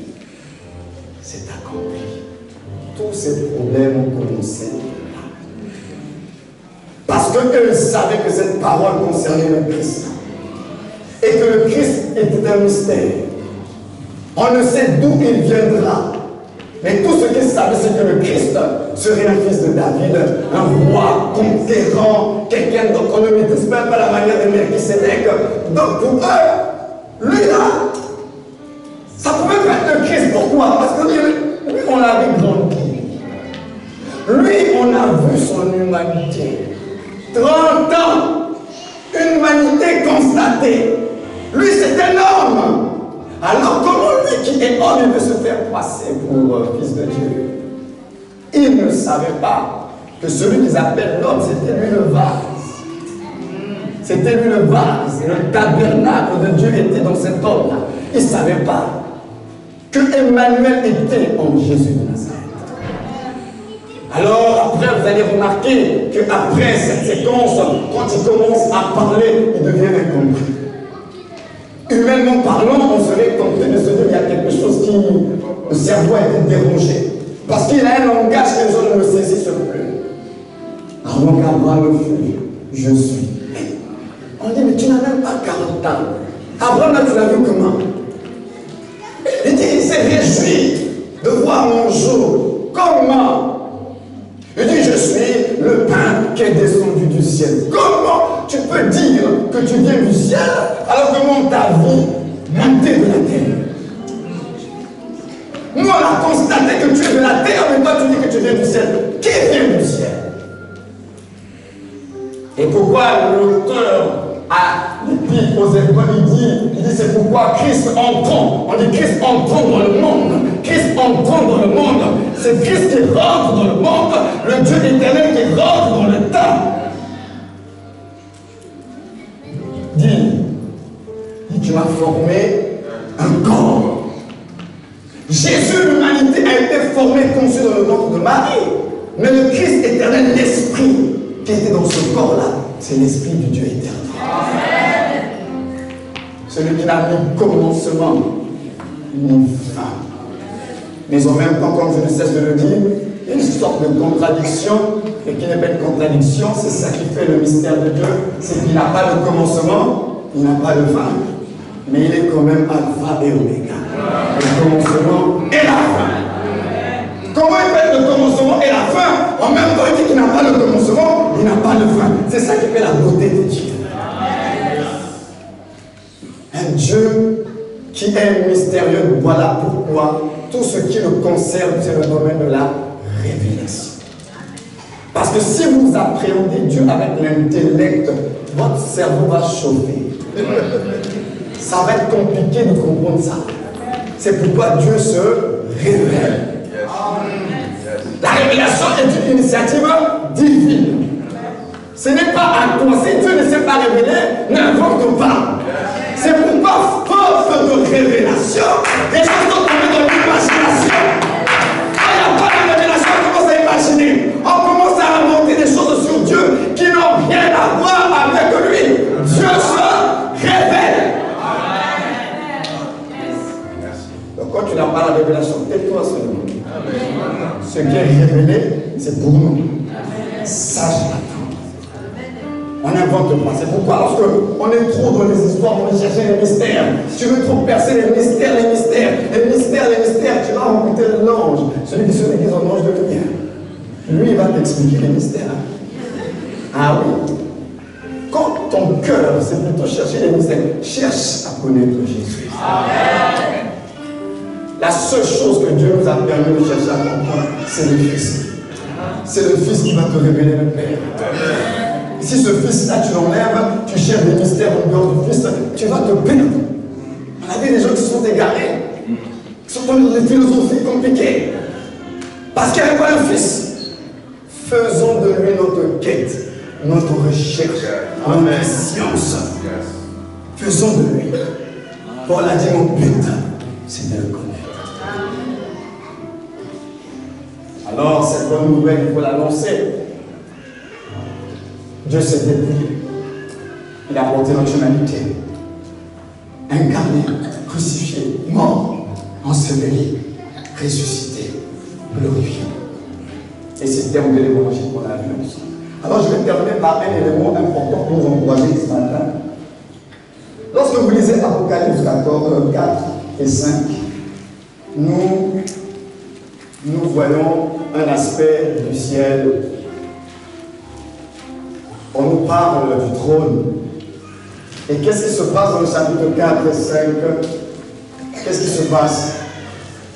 s'est accomplie. Tous ces problèmes ont commencé là. Parce qu'eux savaient que cette parole concernait le Christ. Et que le Christ était un mystère. On ne sait d'où il viendra. Mais tout ce qu'ils savaient, c'est que le Christ serait un fils de David, un roi conquérant, quelqu'un qu'on ne maîtrise pas la manière de Melchisédek. Donc pour eux, lui là, ça pouvait pas être le Christ. Pourquoi? Parce que lui, on l'a vu grandir. Lui, on a vu son humanité. 30 ans, une humanité constatée. Lui, c'est un homme. Alors, comment lui qui est homme, il veut se faire passer pour fils de Dieu? Il ne savait pas que celui qu'ils appellent l'homme, c'était lui le vase. C'était lui le vase. Le tabernacle de Dieu était dans cet homme-là. Il ne savait pas que Emmanuel était en Jésus de Nazareth. Alors après, vous allez remarquer qu'après cette séquence, quand il commence à parler, il devient incompris. Humainement parlant, on serait tenté de se dire qu'il y a quelque chose qui, le cerveau a été dérangé. Parce qu'il a un langage que les autres ne saisissent plus. Avant qu'Abraham fût, je suis. On dit, mais tu n'as même pas 40 ans. Abraham, là, tu l'as vu comment? Il dit, il s'est réjoui de voir mon jour. Comment? Il dit, je suis le pain qui est descendu du ciel. Comment tu peux dire que tu viens du ciel alors que mon ta vie montait de la terre? Nous, on a constaté que tu es de la terre, mais toi, tu dis que tu viens du ciel. Qui vient du ciel? Et pourquoi l'auteur a dit aux Hébreux, il dit c'est pourquoi Christ entrant, on dit Christ entrant dans le monde, Christ entrant dans le monde, c'est Christ qui rentre dans le monde, le Dieu éternel qui rentre dans le temps. Dis, tu m'as formé un corps. Jésus, l'humanité, a été formé, conçu dans le ventre de Marie, mais le Christ éternel, l'esprit qui était dans ce corps-là, c'est l'esprit du Dieu éternel. Celui qui n'a ni commencement, ni fin. Mais en même temps, comme je ne cesse de le dire, il y a une sorte de contradiction, et qui n'est pas une contradiction, c'est ça qui fait le mystère de Dieu, c'est qu'il n'a pas de commencement, il n'a pas de fin, mais il est quand même alpha et oméga. Le commencement et la fin. Comment il fait le commencement et la fin? En même temps, il dit qu'il n'a pas le commencement, il n'a pas de fin. C'est ça qui fait la beauté de Dieu. Un Dieu qui est mystérieux, voilà pourquoi tout ce qui le concerne, c'est le domaine de la révélation. Parce que si vous appréhendez Dieu avec l'intellect, votre cerveau va chauffer. Ça va être compliqué de comprendre ça. C'est pourquoi Dieu se révèle. La révélation est une initiative divine. Ce n'est pas à toi. Si Dieu ne s'est pas révélé, n'invoque pas. C'est pourquoi, force de révélation, les choses sont tombées dans l'imagination. Quand il n'y a pas de révélation, on commence à imaginer. On commence à inventer des choses sur Dieu qui n'ont rien à voir avec lui. Dieu se révèle. Donc quand tu n'as pas la révélation, tais-toi seulement. Ce qui est révélé, c'est pour nous. Sache la. On n'invente pas. C'est pourquoi lorsque on est trop dans les histoires, on va chercher les mystères. Si tu veux trop percer les mystères, tu vas rencontrer l'ange, celui qui se déguise en ange de lumière. Lui, il va t'expliquer les mystères. Ah oui. Quand ton cœur, c'est plutôt chercher les mystères, cherche à connaître Jésus. Amen. La seule chose que Dieu nous a permis de chercher à comprendre, c'est le Fils. C'est le Fils qui va te révéler le Père. Si ce Fils-là, tu l'enlèves, tu cherches des mystères en dehors du Fils, tu vas te perdre. On a vu des gens qui se sont égarés, qui sont tombés dans des philosophies compliquées. Parce qu'il n'y avait pas le Fils. Faisons de lui notre quête, notre recherche, notre science. Faisons de lui. Paul a dit, mon but, c'est de le connaître. Alors, cette bonne nouvelle, il faut l'annoncer. Dieu s'est dépouillé. Il a porté notre humanité. Incarné, crucifié, mort, enseveli, ressuscité, glorifié. Et c'est le terme de l'évangile qu'on a vu ensemble. Alors je vais terminer par un élément important pour nous encourager ce matin. Lorsque vous lisez Apocalypse 14, 4 et 5, nous voyons un aspect du ciel. On nous parle du trône. Et qu'est-ce qui se passe dans le chapitre 4 et 5? Qu'est-ce qui se passe?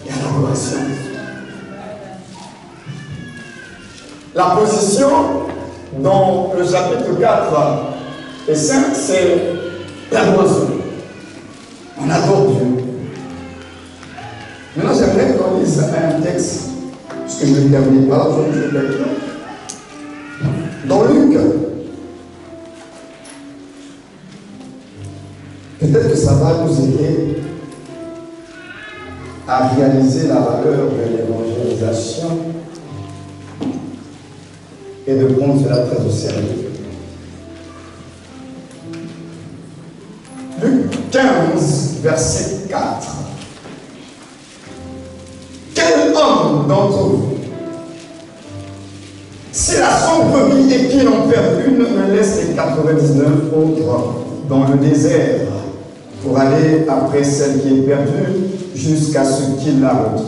Il y a l'adoration. La position dans le chapitre 4 et 5, c'est l'adoration. On adore Dieu. Maintenant, j'aimerais qu'on lise un texte, puisque je ne termine pas aujourd'hui, je vais lecture. Dans Luc, peut-être que ça va nous aider à réaliser la valeur de l'évangélisation et de prendre cela très au sérieux. Luc 15, verset 4. Quel homme d'entre vous, si la son brebis et qu'il en perd une, ne laisse les 99 autres dans le désert pour aller après celle qui est perdue jusqu'à ce qu'il la retrouve.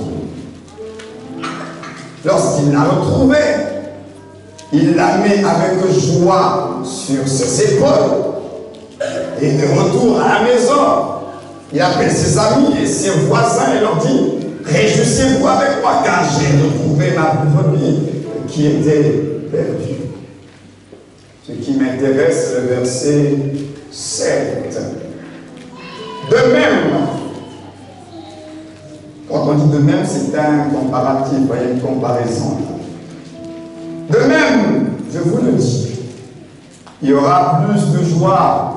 Lorsqu'il l'a retrouvée, il la met avec joie sur ses épaules et de retour à la maison, il appelle ses amis et ses voisins et leur dit: réjouissez-vous avec moi car j'ai retrouvé ma brebis qui était perdue. Ce qui m'intéresse, c'est le verset 7. De même, quand on dit de même, c'est un comparatif, il y a une comparaison. De même, je vous le dis, il y aura plus de joie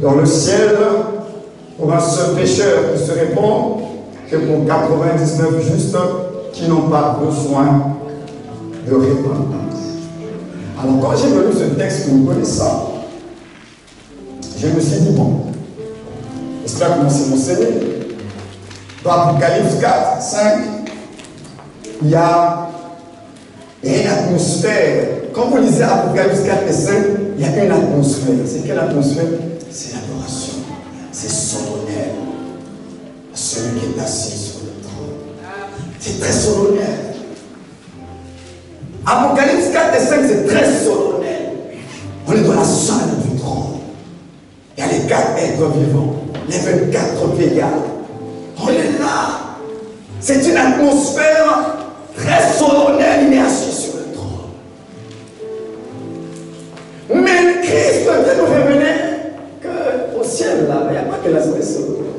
dans le ciel pour un seul pécheur qui se répand que pour 99 justes qui n'ont pas besoin de repentance. Alors quand j'ai lu ce texte, vous connaissez ça, je me suis dit, bon, j'espère que c'est mon CV. Dans Apocalypse 4, 5, il y a une atmosphère. Quand vous lisez Apocalypse 4 et 5, il y a une atmosphère. C'est quelle atmosphère? C'est l'adoration. C'est solennel. Celui qui est assis sur le trône. C'est très solennel. Apocalypse 4 et 5, c'est très solennel. On est dans la salle du trône. Il y a les 4 êtres vivants, les 24 vieillards. On est là. C'est une atmosphère très solennelle. Il est assis sur le trône. Mais Christ vient nous révéler qu'au ciel, là, il n'y a pas que l'aspect solennel.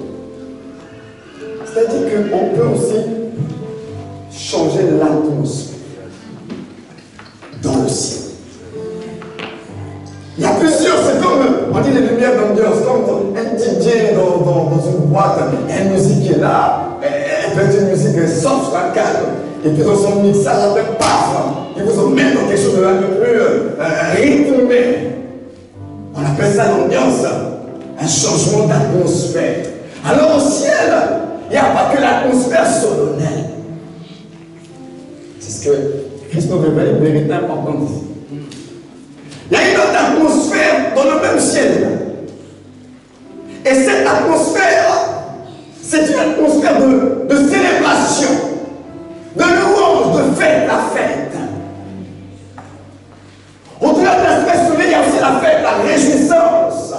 C'est-à-dire qu'on peut aussi changer l'atmosphère dans le ciel. Il y a plusieurs, c'est comme, on dit les lumières d'ambiance, comme un DJ dans une boîte, une musique qui est là, elle fait une musique soft, calme, et puis dans son mixage, après, paf, il vous emmène dans quelque chose de un peu plus rythmé. On appelle ça l'ambiance, un changement d'atmosphère. Alors au ciel, il n'y a pas que l'atmosphère solennelle. C'est ce que Christ nous révèle, une vérité importante ici. Il y a une autre atmosphère dans le même ciel. Et cette atmosphère, c'est une atmosphère de célébration, de louange, de fête, la fête. Au-delà de l'aspect soleil, il y a aussi la fête, la réjouissance.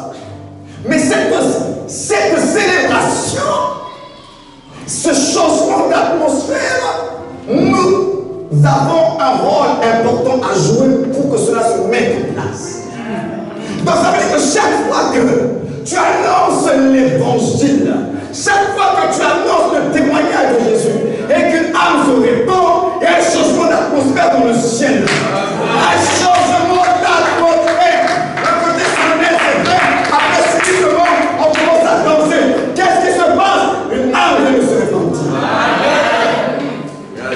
Mais cette célébration, ce changement d'atmosphère, nous avons un rôle important à jouer pour que cela se mette en place. Donc ça veut dire que chaque fois que tu annonces l'évangile, chaque fois que tu annonces le témoignage de Jésus et qu'une âme se répand, il y a un changement d'atmosphère dans le ciel. Un changement d'atmosphère. Le côté solennel, c'est vrai. Après subitement, on commence à danser. Qu'est-ce qui se passe? Une âme vient de se répandre.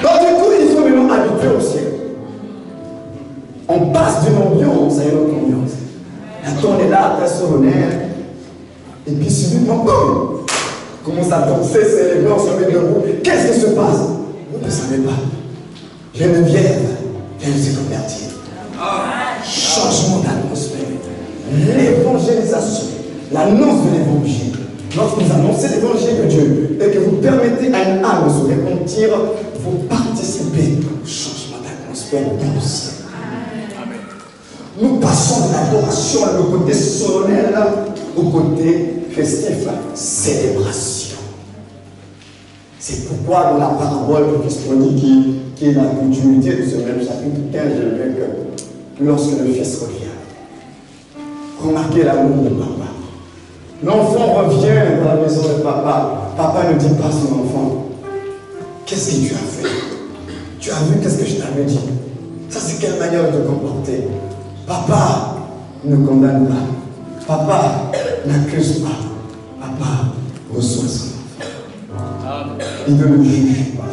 Donc du coup, ils sont maintenant habitués au ciel. On passe d'une ambiance à une autre ambiance. Quand on est là, très solennel, et puis subitement, boum, on commence à danser, célébrer, on se met debout. Qu'est-ce qui se passe? Vous ne savez pas. Geneviève vient de se convertir. Changement d'atmosphère. L'évangélisation, l'annonce de l'évangile. Lorsque vous annoncez l'évangile de Dieu et que vous permettez à une âme de se repentir, vous participez au changement d'atmosphère dans le ciel. Nous passons de l'adoration, le côté solennel, au côté festif, célébration. C'est pourquoi dans la parabole de Fils prodigue, qui est la continuité de ce même chapitre 15, je veux que lorsque le Fils revient, remarquez l'amour de papa. L'enfant revient dans la maison de papa. Papa ne dit pas à son enfant: qu'est-ce que tu as fait? Tu as vu qu'est-ce que je t'avais dit? Ça, c'est quelle manière de te comporter? Papa ne condamne pas. Papa n'accuse pas. Papa reçoit son enfant. Il ne le juge pas.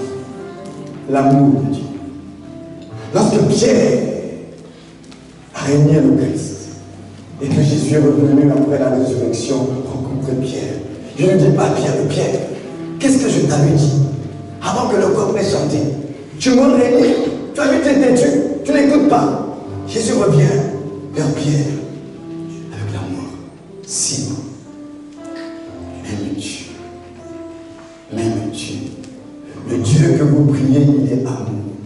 L'amour de Dieu. Lorsque Pierre régner le Christ. Et que Jésus est revenu après la résurrection rencontrer Pierre. Je ne dis pas Pierre, mais Pierre, qu'est-ce que je t'avais dit avant que le corps n'ait chanté? Tu m'as régné, tu as vu tes têtu, tu n'écoutes pas. Jésus revient vers Pierre avec l'amour. Simon, m'aimes-tu? M'aimes-tu? Le Dieu que vous priez, il est amour.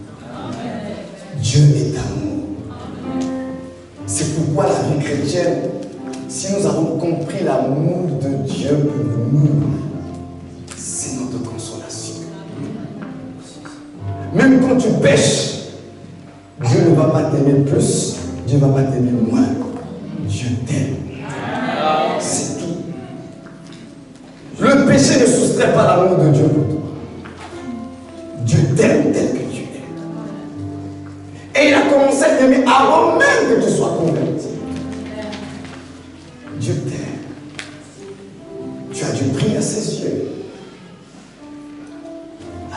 Dieu est amour. C'est pourquoi la vie chrétienne, si nous avons compris l'amour de Dieu pour nous, c'est notre consolation. Même quand tu pêches, Dieu ne va pas t'aimer plus, Dieu ne va pas t'aimer moins. Dieu t'aime. C'est tout. Le péché ne soustrait pas l'amour de Dieu pour toi. Dieu t'aime tel que tu es. Et il a commencé à t'aimer avant même que tu sois converti. Dieu t'aime. Tu as du prix à ses yeux.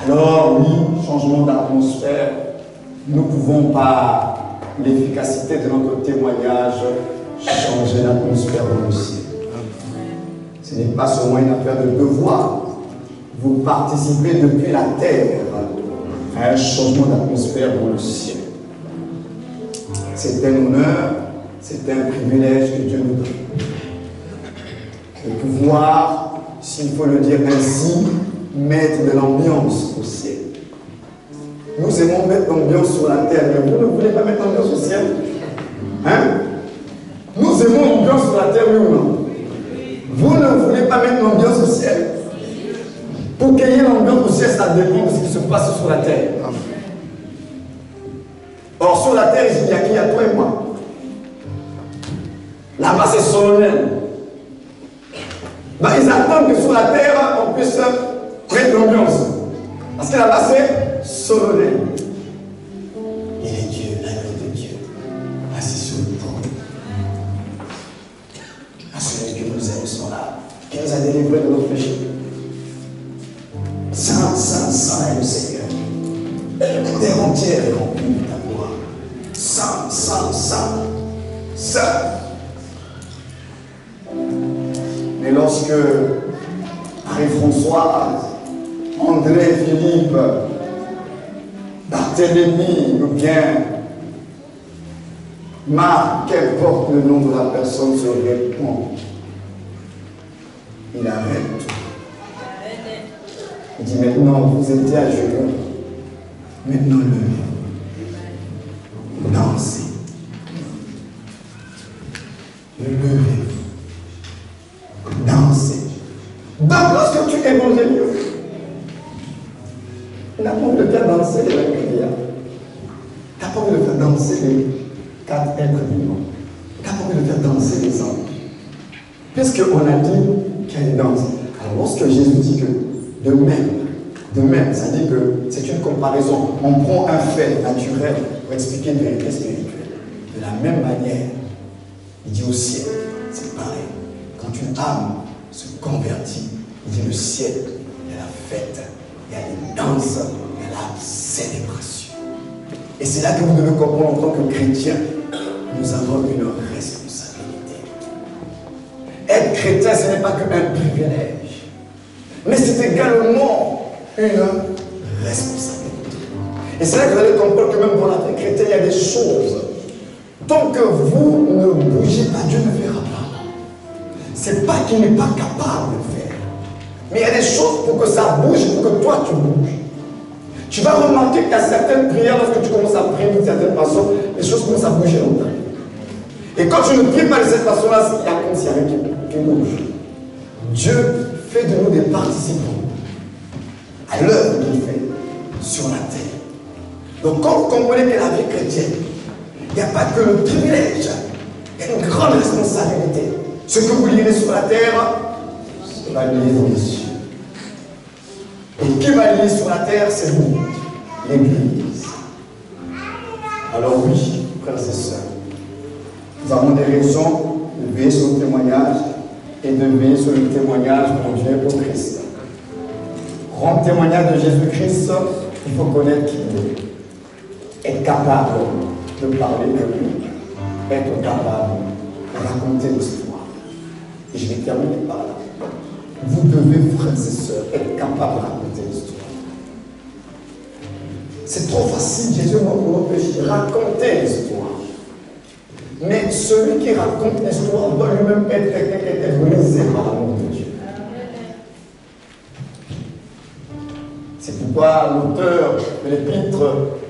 Alors oui, changement d'atmosphère, nous pouvons par l'efficacité de notre témoignage changer l'atmosphère dans le ciel. Ce n'est pas seulement une affaire de devoir. Vous participez depuis la terre à un changement d'atmosphère dans le ciel. C'est un honneur, c'est un privilège que Dieu nous donne. De pouvoir, s'il faut le dire ainsi, mettre de l'ambiance au ciel. Nous aimons mettre l'ambiance sur la terre, mais vous ne voulez pas mettre l'ambiance au ciel? Hein? Nous aimons l'ambiance sur la terre, oui ou non? Vous ne voulez pas mettre l'ambiance au ciel? Pour qu'il y ait l'ambiance au ciel, ça dépend de ce qui se passe sur la terre. Or, sur la terre, il y a qui? Il y a toi et moi. Là-bas, c'est solennel. Ils attendent que sur la terre, on puisse mettre l'ambiance. Parce que là-bas, c'est solennel. Il est Dieu, l'agneau de Dieu, assis sur le trône. Celui qui nous aime sont là, qui nous a délivrés de nos péchés. Saint, saint, saint est le Seigneur. La terre entière est remplie de ta gloire. Saint, saint, saint, saint. Mais lorsque Marie-Françoise, André, Philippe, Barthélemy ou bien Marc, qu'importe le nom de la personne, se répond, il arrête tout. Il dit maintenant, vous étiez à genoux. Maintenant, levez-vous. Dansez. Levez-vous. Dansez. Donc, lorsque tu évangélises, tu n'as pas envie de faire danser les prières. Tu n'as pas envie de faire danser les 4 êtres vivants. Tu n'as pas envie de faire danser les anges. Puisqu'on a dit qu'il y a une danse. Alors, lorsque Jésus dit que de même, ça dit que c'est une comparaison. On prend un fait naturel pour expliquer une vérité spirituelle. De la même manière, il dit au ciel, c'est pareil. Quand une âme se convertit, il dit le ciel, il y a la fête, il y a les danses, il y a la célébration. Et c'est là que vous devez comprendre en tant que chrétien, nous avons une responsabilité. Être chrétien, ce n'est pas qu'un privilège, mais c'est également une responsabilité. Et c'est là que vous allez comprendre que même pour la vie chrétienne, il y a des choses. Tant que vous ne bougez pas, Dieu ne verra pas. C'est pas qu'il n'est pas capable de faire. Mais il y a des choses pour que ça bouge, pour que toi tu bouges. Tu vas remarquer qu'il y a certaines prières, lorsque tu commences à prier d'une certaine façon, les choses commencent à bouger dans ta vie. Et quand tu ne pries pas de cette façon-là, il y a comme s'il y a rien qui bouge. Dieu fait de nous des participants à l'œuvre qu'il fait sur la terre. Donc quand vous comprenez que la vie chrétienne, il n'y a pas que le privilège, il y a une grande responsabilité. Ce que vous lirez sur la terre, c'est va lier dans les cieux. Et qui va lier sur la terre, c'est vous, l'Église. Alors oui, frères et sœurs, nous avons des raisons de veiller sur le témoignage et de veiller sur le témoignage de Dieu au Christ. Rendre témoignage de Jésus-Christ, il faut connaître qui il est. Être capable de parler de lui. être capable de raconter l'histoire. Et je vais terminer par là. Vous devez, frères et sœurs, être capable de raconter l'histoire. C'est trop facile, Jésus m'a empêché de raconter l'histoire. Mais celui qui raconte l'histoire doit lui-même être quelqu'un qui est brisé par l'amour de Dieu. C'est pourquoi l'auteur de l'épître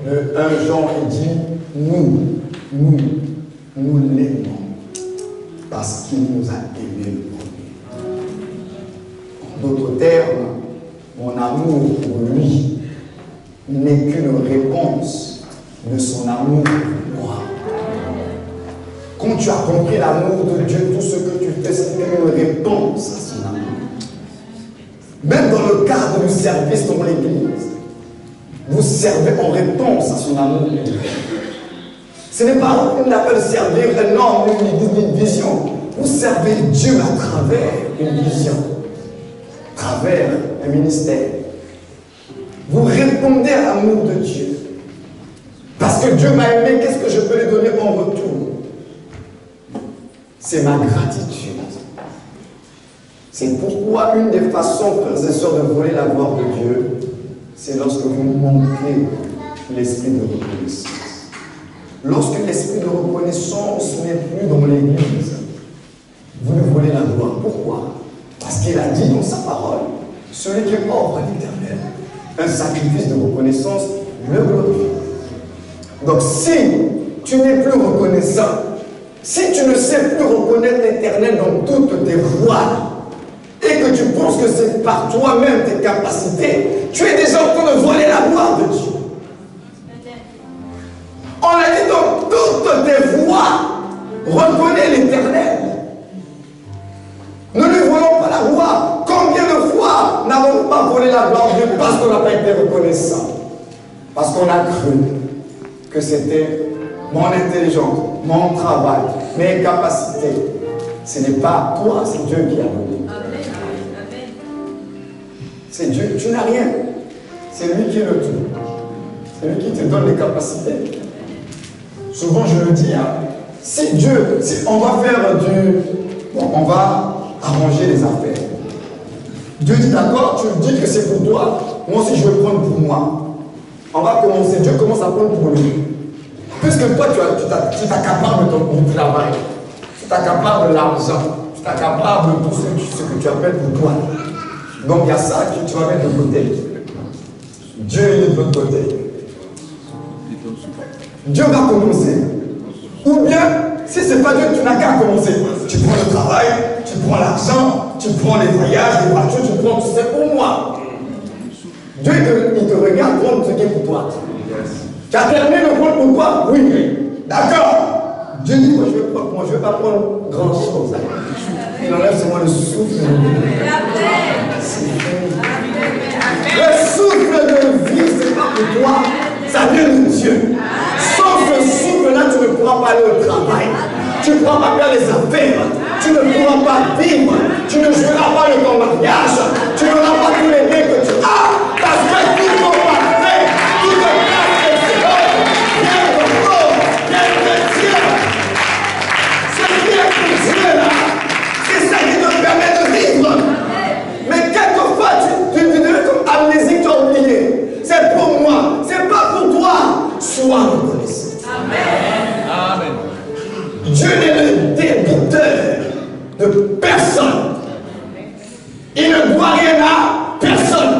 de 1 Jean dit nous l'aimons parce qu'il nous a aimés le premier. En d'autres termes, mon amour pour lui n'est qu'une réponse de son amour pour moi. Quand tu as compris l'amour de Dieu, tout ce que tu fais, c'est une réponse à son amour. Même dans le cadre du service dans l'église, vous servez en réponse à son amour. Ce n'est pas qu'on appelle servir un homme, une vision. Vous servez Dieu à travers une vision, à travers un ministère. Vous répondez à l'amour de Dieu. Parce que Dieu m'a aimé, qu'est-ce que je peux lui donner en retour? C'est ma gratitude. C'est pourquoi une des façons, frères et sœurs, de voler la gloire de Dieu, c'est lorsque vous manquez l'esprit de reconnaissance. Lorsque l'esprit de reconnaissance n'est plus dans l'église, vous lui volez la gloire. Pourquoi? Parce qu'il a dit dans sa parole, celui qui offre à l'Éternel un sacrifice de reconnaissance, le glorifie. Donc si tu n'es plus reconnaissant, si tu ne sais plus reconnaître l'Éternel dans toutes tes voies, et que tu penses que c'est par toi-même tes capacités, tu es déjà en train de voler la gloire de Dieu. On a dit dans toutes tes voies, reconnais l'Éternel. Ne lui volons pas la gloire. Combien de fois n'avons-nous pas volé la gloire de Dieu parce qu'on n'a pas été reconnaissant? Parce qu'on a cru que c'était mon intelligence, mon travail, mes capacités. Ce n'est pas toi, c'est Dieu qui a donné. C'est Dieu, tu n'as rien. C'est lui qui est le tout. C'est lui qui te donne les capacités. Souvent je le dis, hein, si Dieu, si on va faire on va arranger les affaires. Dieu dit d'accord, tu dis que c'est pour toi, moi aussi je vais prendre pour moi. On va commencer, Dieu commence à prendre pour lui. Puisque toi tu t'accapares de ton travail, tu t'accapares de l'argent, tu t'accapares de tout ce que tu appelles pour toi. Donc il y a ça que tu vas mettre de côté. Dieu est de l'autre côté. Dieu va commencer. Ou bien, si ce n'est pas Dieu, tu n'as qu'à commencer. Tu prends le travail, tu prends l'argent, tu prends les voyages, les voitures, tu prends tout ça pour moi. Dieu, il te regarde prendre ce qui est pour toi. Tu as terminé de prendre pour toi? Oui. D'accord. Dieu dit, moi je ne vais pas prendre grand chose. Il enlève seulement le souffle. Le souffle de vie, ce n'est pas pour toi, ça vient de Dieu. Sans ce souffle-là, tu ne pourras pas aller au travail. Tu ne pourras pas faire les affaires. Tu ne pourras pas vivre. Tu ne joueras pas de ton mariage. Tu n'auras pas tous les biens que tu as. Parce que tout ton parfait, tout ton perfection, vient de toi, vient de Dieu. Ce qui est pour Dieu là, c'est ça qui te permet de vivre. Mais quelquefois, tu deviens comme amnésique, tu as oublié. C'est pour moi, c'est pas pour toi. Sois reconnaissant. Amen. Amen. Dieu n'est le débiteur de personne. Il ne doit rien à personne.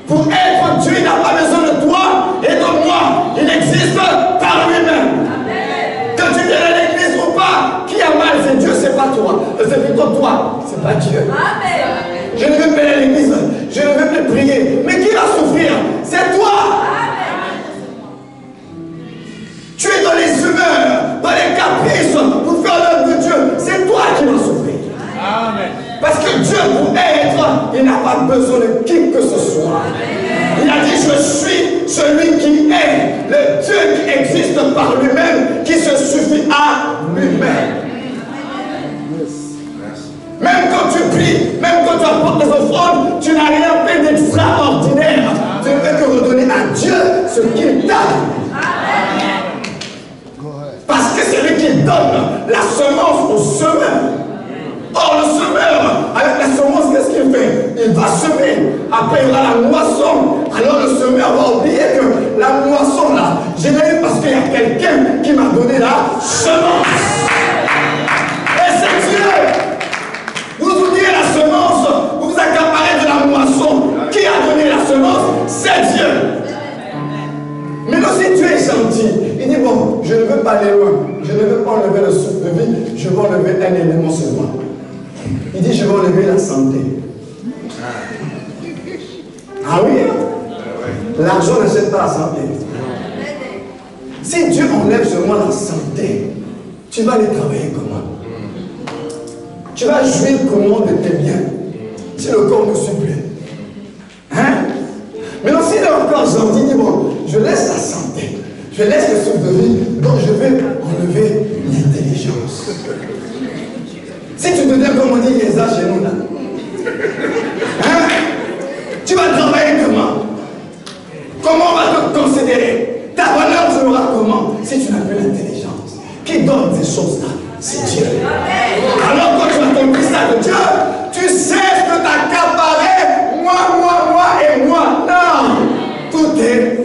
Pour être Dieu, il n'a pas besoin de toi et de moi. Il existe par lui-même. Que tu viennes à l'église ou pas, qui a mal, c'est Dieu, c'est pas toi. C'est plutôt toi, c'est pas Dieu. Amen. Je ne veux pas aller à l'église, je ne veux plus prier. Mais qui va souffrir? C'est toi. Tu es dans les humeurs, dans les caprices, pour faire l'œuvre de Dieu. C'est toi qui vas souffrir. Amen. Parce que Dieu, pour être, il n'a pas besoin de qui que ce soit. Il a dit, je suis celui qui est, le Dieu qui existe par lui-même, qui se suffit à lui-même. Même quand tu pries, même quand tu apportes des offrandes, tu n'as rien fait d'extraordinaire. Tu ne fais que redonner à Dieu ce qu'il t'a donné. Parce que c'est lui qui donne la semence au semeur. Or, le semeur, avec la semence, qu'est-ce qu'il fait? Il va semer. Après, il y aura la moisson. Alors, le semeur va oublier que la moisson, là, je l'ai eu parce qu'il y a quelqu'un qui m'a donné la semence. Et c'est Dieu. Vous oubliez la semence, vous vous accaparez de la moisson. Qui a donné la semence? C'est Dieu. Mais si Dieu est gentil, il dit, bon, je ne veux pas aller loin. Je ne veux pas enlever le souffle de vie. Je veux enlever un élément seulement. Il dit, je vais enlever la santé. Ah oui, l'argent n'achète pas la santé. Si Dieu enlève seulement la santé, tu vas aller travailler comment? Tu vas jouir comment de tes biens si le corps ne suit plus? Hein? Mais non, s'il est encore gentil, il dit, bon, je laisse la santé, je laisse le souffle de vie, donc je vais enlever l'intelligence. Si tu deviens comme on dit Yéza chez nous là, hein? Tu vas travailler comment? Comment on va te considérer? Ta valeur sera comment? Si tu n'as plus l'intelligence. Qui donne ces choses-là? C'est Dieu. Alors quand tu as compris ça de Dieu, tu sais ce que tu as accaparé. Moi et moi. Non! Tout est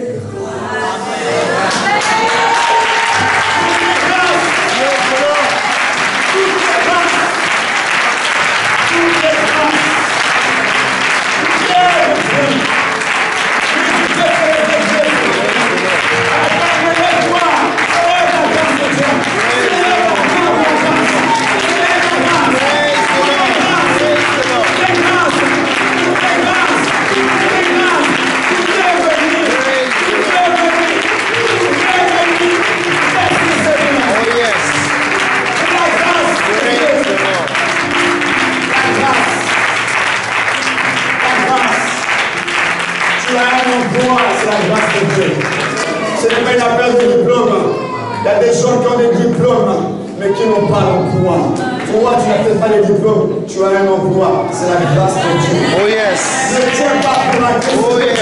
qui n'ont pas d'emploi. Toi, tu n'as peut-être pas les diplômes, tu as un emploi. C'est la grâce de Dieu. Oh yes. Ne tiens pas pour la grâce de Dieu.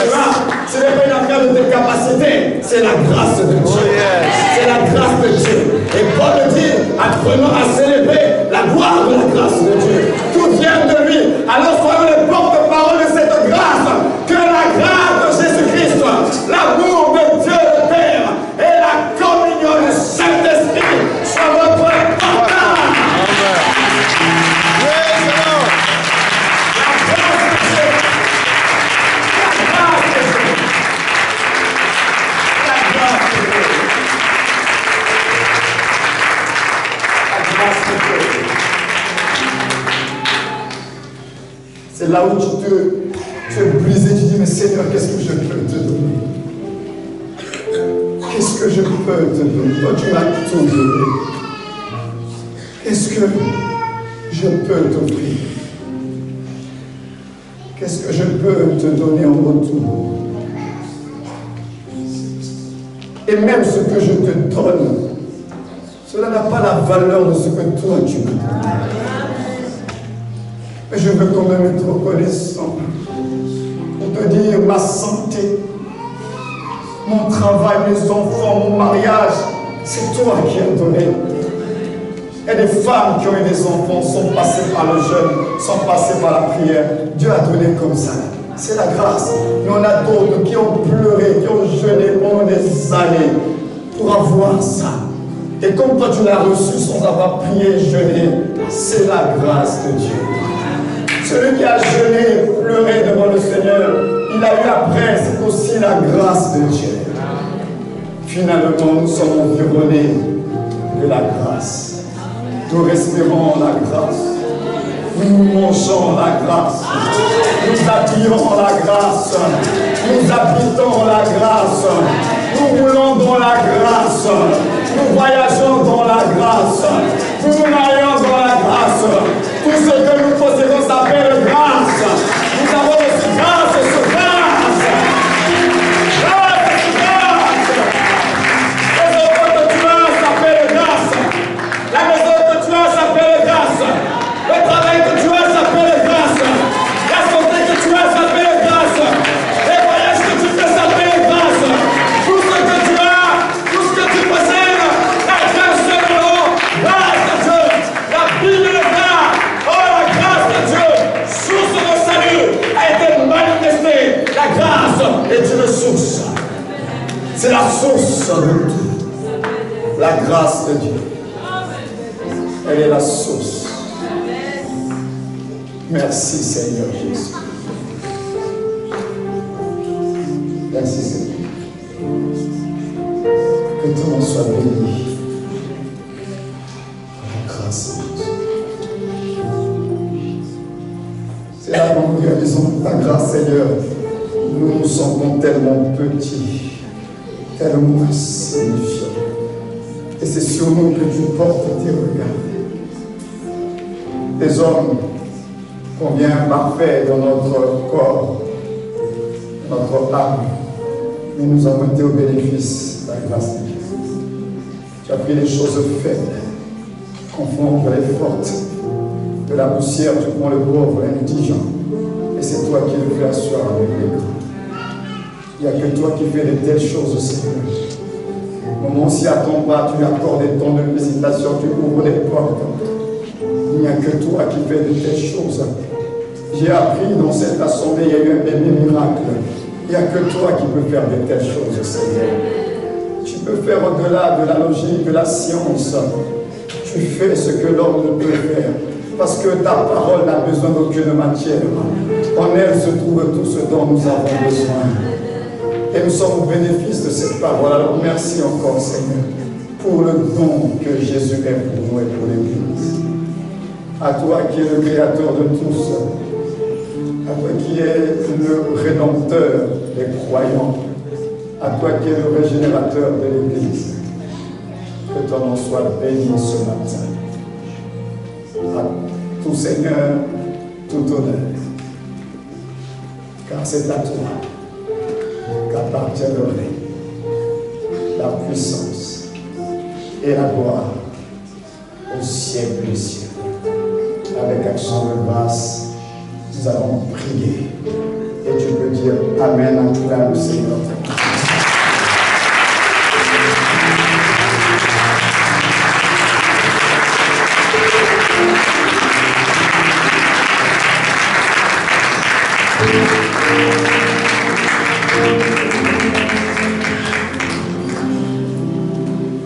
Ce n'est pas une affaire de tes capacités, c'est la grâce de Dieu. Oh yes. C'est la grâce de Dieu. Et Paul dit, apprenons à célébrer la gloire de la grâce de Dieu. Tout vient de lui. Alors soyons les porte-parole de cette grâce. Que la grâce de Jésus-Christ, l'amour de Dieu le Père et la communion du Saint-Esprit soient votre portage. C'est là où tu es brisé, tu dis, mais Seigneur, qu'est-ce que je peux te donner? Qu'est-ce que je peux te donner? Toi, tu m'as tout donné. Qu'est-ce que je peux t'offrir? Qu'est-ce que je peux te donner en retour? Et même ce que je te donne, cela n'a pas la valeur de ce que toi tu m'as donné. Mais je veux quand même être reconnaissant pour te dire ma santé, mon travail, mes enfants, mon mariage, c'est toi qui as donné. Et des femmes qui ont eu des enfants sont passées par le jeûne, sont passées par la prière. Dieu a donné comme ça. C'est la grâce. Mais on a d'autres qui ont pleuré, qui ont jeûné pendant des années pour avoir ça. Et comme toi tu l'as reçu sans avoir prié et jeûné, c'est la grâce de Dieu. Celui qui a jeûné et pleuré devant le Seigneur, il a eu après, c'est aussi la grâce de Dieu. Finalement, nous sommes environnés de la grâce. Nous respirons la grâce. Nous mangeons la grâce. Nous habillons la grâce. Nous habitons la grâce. Nous roulons dans la grâce. Nous voyageons dans la grâce. Nous nous marions dans la grâce. Tout ce que nous possédons s'appelle grâce. Nous avons aussi grâce sur grâce. Grâce sur grâce. Les enfants que tu as s'appellent grâce. La maison que tu as s'appelle grâce. Le travail que tu as s'appelle grâce. La santé que tu as s'appelle grâce. Les voyages que tu fais s'appellent grâce. Tout ce que tu as, tout ce que tu possèdes, la grâce de l'eau source de tout. La grâce de Dieu. Elle est la source. Merci Seigneur Jésus. Merci Seigneur. Que ton nom soit béni. La grâce de Dieu. C'est là que nous réalisons ta grâce Seigneur. Nous nous sentons tellement petits, tellement insignifiants. Et c'est sur nous que tu portes tes regards. Des hommes combien parfaits dans notre corps, notre âme, mais nous avons été au bénéfice de la grâce de Dieu. Tu as pris les choses faibles, confonds les fortes. De la poussière, tu prends le pauvre, l'indigent. Et c'est toi qui le fais asseoir avec les grands. Il n'y a que toi qui fais de telles choses, Seigneur. Au moment où on s'y attend pas, tu accordes des temps de visitation, tu ouvres des portes. Il n'y a que toi qui fais de telles choses. J'ai appris dans cette assemblée, il y a eu un miracle. Il n'y a que toi qui peux faire de telles choses, Seigneur. Tu peux faire au-delà de la logique, de la science. Tu fais ce que l'homme ne peut faire. Parce que ta parole n'a besoin d'aucune matière. En elle se trouve tout ce dont nous avons besoin. Et nous sommes au bénéfice de cette parole. Alors merci encore, Seigneur, pour le don que Jésus est pour nous et pour l'Église. À toi qui es le créateur de tous, à toi qui es le rédempteur des croyants, à toi qui es le régénérateur de l'Église, que ton nom soit béni ce matin. À tout Seigneur, tout honneur, car c'est à toi qu'appartient le règne, la puissance et la gloire au siècle des siècles. Avec action de grâce, nous allons prier. Et tu peux dire Amen, acclame le Seigneur.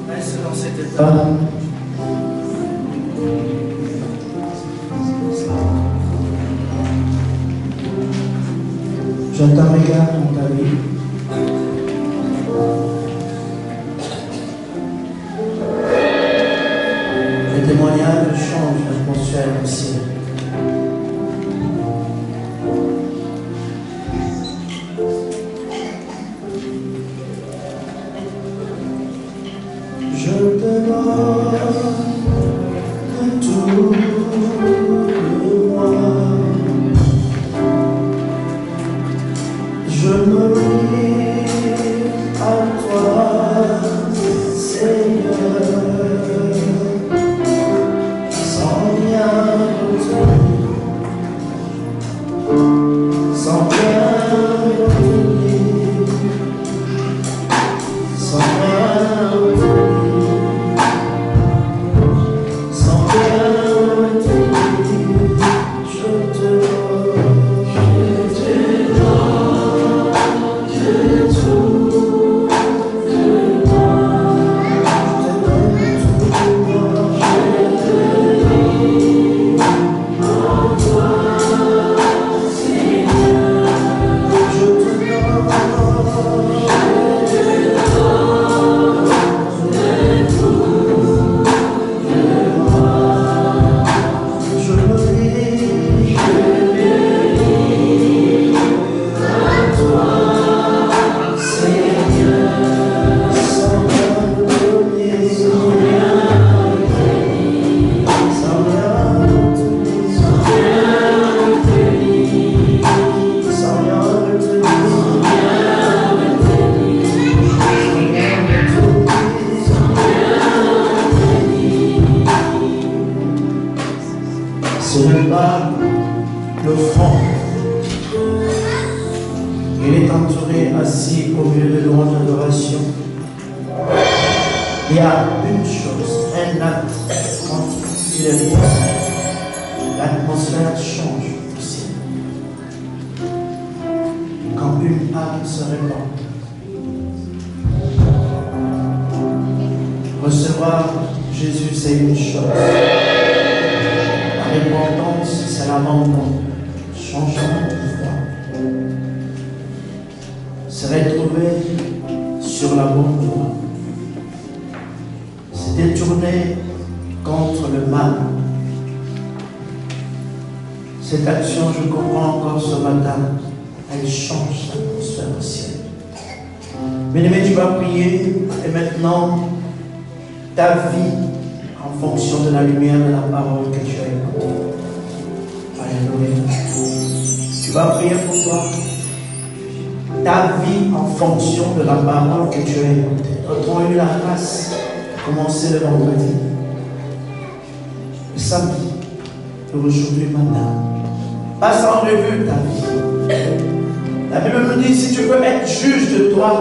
Reste dans cet état. Je t'en regarde dans ta vie. Les témoignages changent l'atmosphère aussi. Je te donne tout de moi. Je me lie à toi, Seigneur, sans rien retenir, sans rien retenir, sans rien retenir, sans rien retenir, je te donne. Ce n'est pas le front. Il est entouré, assis au milieu de louange d'adoration. Il y a une chose, un acte, quand il est possible, l'atmosphère change aussi. Quand une âme se répand, recevoir Jésus, c'est une chose. La repentance, c'est l'abandon. Changement de foi. Se retrouver sur la bonne voie. Se détourner contre le mal. Cette action, je comprends encore ce matin, elle change l'atmosphère au ciel. Bien-aimé, tu vas prier et maintenant, ta vie en fonction de la lumière de la parole que tu as écoutée. Alléluia. Tu vas prier pour toi. Ta vie en fonction de la parole que tu as écoutée. D'autres ont eu la grâce de commencer le vendredi, le samedi, et aujourd'hui matin. Passe en revue ta vie. La Bible nous dit, si tu veux être juge de toi,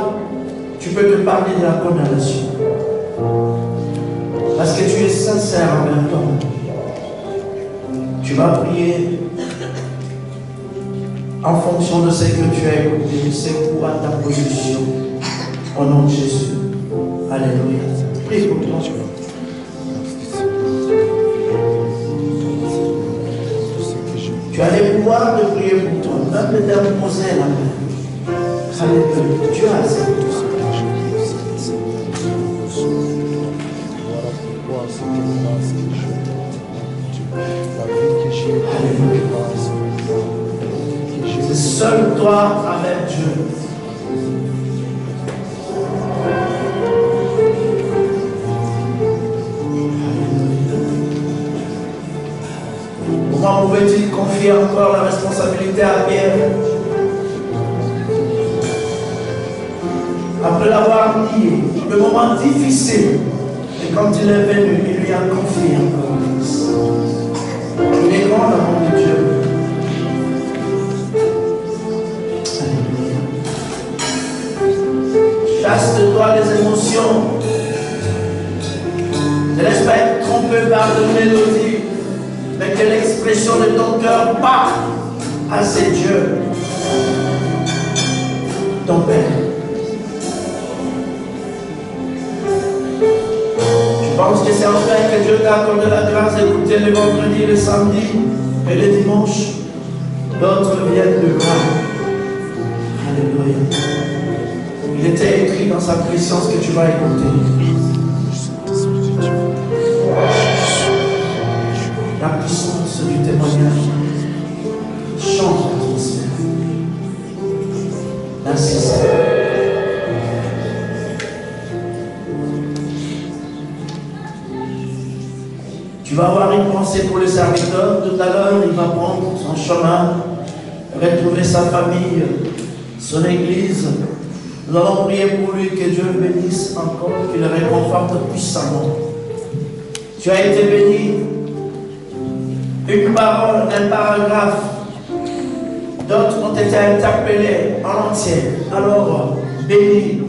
tu peux te parler de la condamnation. Parce que tu es sincère envers toi. Tu vas prier en fonction de ce que tu as écouté, c'est quoi ta position au nom de Jésus. Alléluia. Prie pour toi. Tu as les pouvoirs de prier pour toi, même de t'imposer la main. Alléluia. Tu as ça. C'est seul toi avec Dieu. Comment pouvait-il confier encore la responsabilité à Pierre? Après l'avoir nié, le moment difficile, et quand il est venu, il lui a confié encore le Fils. Il est grand l'amour de Dieu. Chasse de toi les émotions. Ne laisse pas être trompé par de mélodies, mais que l'expression de ton cœur part à ces dieux. Ton Père. Tu penses que c'est enfin que Dieu t'a accordé la grâce d'écouter le vendredi, le samedi et le dimanche. D'autres viennent de loin. Alléluia. Il était écrit dans sa puissance que tu vas écouter. La puissance du témoignage change l'atmosphère. L'insistance. Tu vas avoir une pensée pour le serviteur. Tout à l'heure, il va prendre son chemin, retrouver sa famille, son église. Nous allons prier pour lui, que Dieu le bénisse encore, qu'il le réconforte puissamment. Tu as été béni. Une parole, un paragraphe. D'autres ont été interpellés en entier. Alors, bénis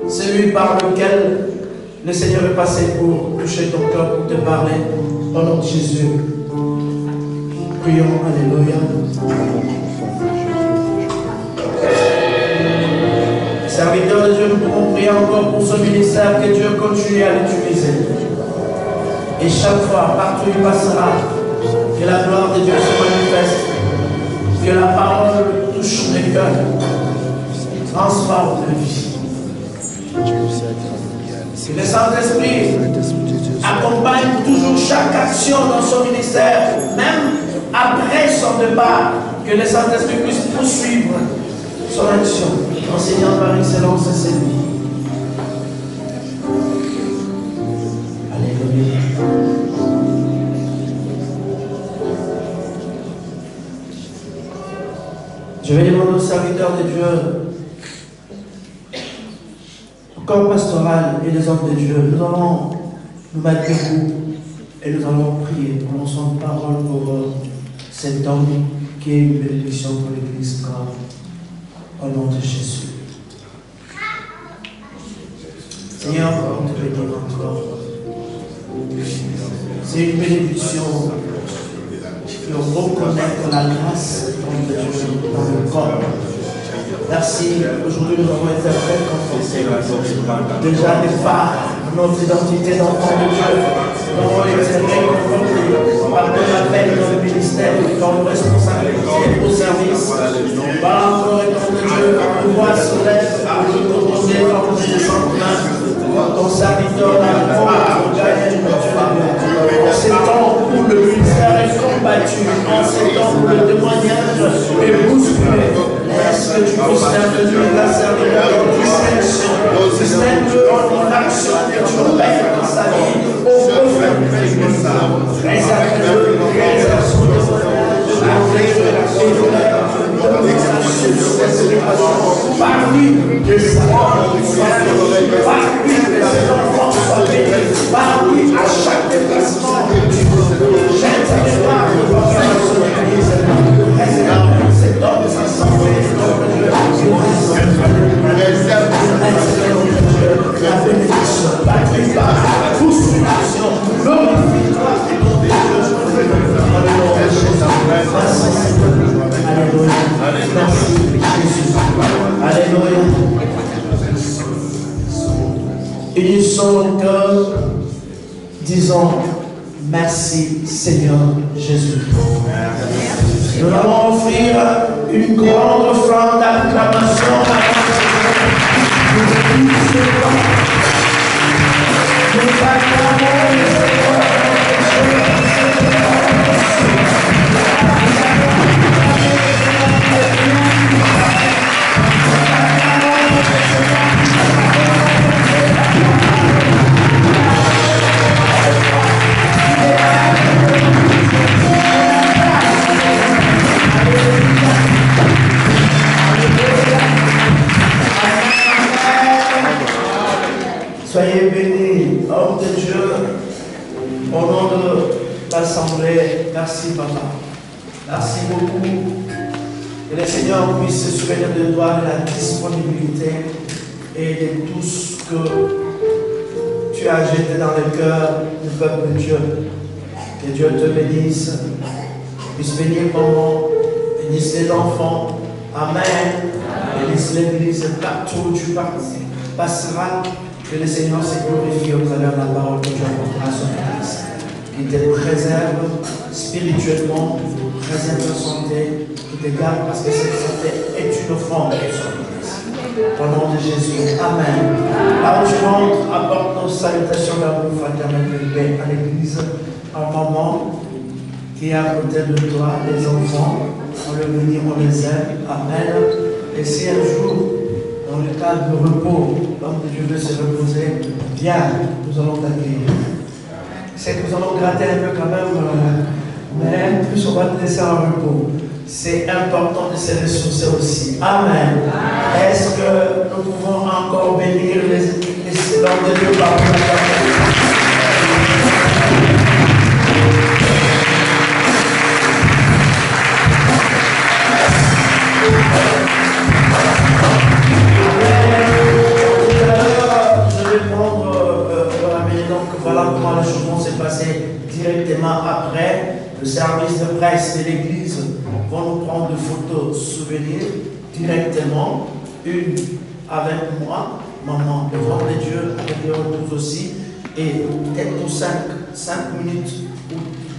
celui par lequel le Seigneur est passé pour toucher ton cœur, pour te parler. Au nom de Jésus. Prions. Alléluia. Serviteurs de Dieu, nous pouvons prier encore pour ce ministère, que Dieu continue à l'utiliser. Et chaque fois, partout où il passera, que la gloire de Dieu se manifeste, que la parole touche les cœurs, transforme les vies. Que le Saint-Esprit accompagne toujours chaque action dans son ministère, même après son départ, que le Saint-Esprit puisse poursuivre son action. Enseignant par excellence, c'est lui. Alléluia. Je vais demander aux serviteurs de Dieu, au corps pastoral et les hommes de Dieu, nous allons nous mettre debout et nous allons prier. Prononçons une parole pour cet homme qui est une bénédiction pour l'Église corps. Au nom de Jésus. Seigneur, on te bénit encore. C'est une bénédiction de reconnaître la grâce de Dieu dans le corps. Merci. Aujourd'hui, nous avons été récompensés. Déjà des phares notre identité d'enfant de Dieu. Nous avons été réconfortés par ton appel dans le ministère, dans nos responsabilités au service. Voilà encore, étant de Dieu, nous voix se lève pour nous proposer dans nos descentes mains. Ton serviteur, la pauvre Gaël, en ces temps où le ministère est combattu, en ces temps où le témoignage est bousculé, est-ce que tu puisses intervenir la serviteur dans distinction, distingue en action que tu opères dans sa vie, au prophète de l'Église, réserve-le, réserve son témoignage, par lui, que sa parole soit bénie, par lui, que ses enfants soient bénis, par lui, à chaque déplacement, jette sa mémoire de votre son Église, préserve cet homme, sa santé, la bénédiction, bâtie par tous ses actions, glorifie-toi, Alléluia. Merci Jésus. Alléluia. Unissons le cœur, disons merci Seigneur Jésus. Nous allons offrir une grande offrande d'acclamation à nous acclamons le Seigneur. Soyez bénis, homme de Dieu, au nom de l'Assemblée. Merci, Papa. Merci beaucoup. Que le Seigneur puisse se souvenir de toi, de la disponibilité et de tout ce que tu as jeté dans le cœur du peuple de Dieu. Que Dieu te bénisse, puisse bénir maman, bénisse les enfants. Amen. Bénisse l'Église partout où tu passeras. Que le Seigneur se glorifie au travers de la parole que tu apporteras à son Église. Qu'il te préserve spirituellement, préserve ta santé, qu'il te garde parce que cette santé est une offrande pour son Église. Au nom de Jésus. Amen. Là où tu rentres, apporte nos salutations d'amour fraternel de paix à l'Église. En maman qui est à côté de toi, les enfants, on les bénit, on les aime. Amen. Et si un jour, dans le cadre de repos, l'homme de Dieu veut se reposer, viens, nous allons t'accueillir. C'est que nous allons gratter un peu quand même, mais plus on va te laisser en repos. C'est important de se ressourcer aussi. Amen. Est-ce que nous pouvons encore bénir l'homme de Dieu par la directement après le service de presse de l'église vont nous prendre des photos souvenirs directement, une avec moi, maman, devant les dieux, avec les retours aussi, et peut-être 5 minutes ou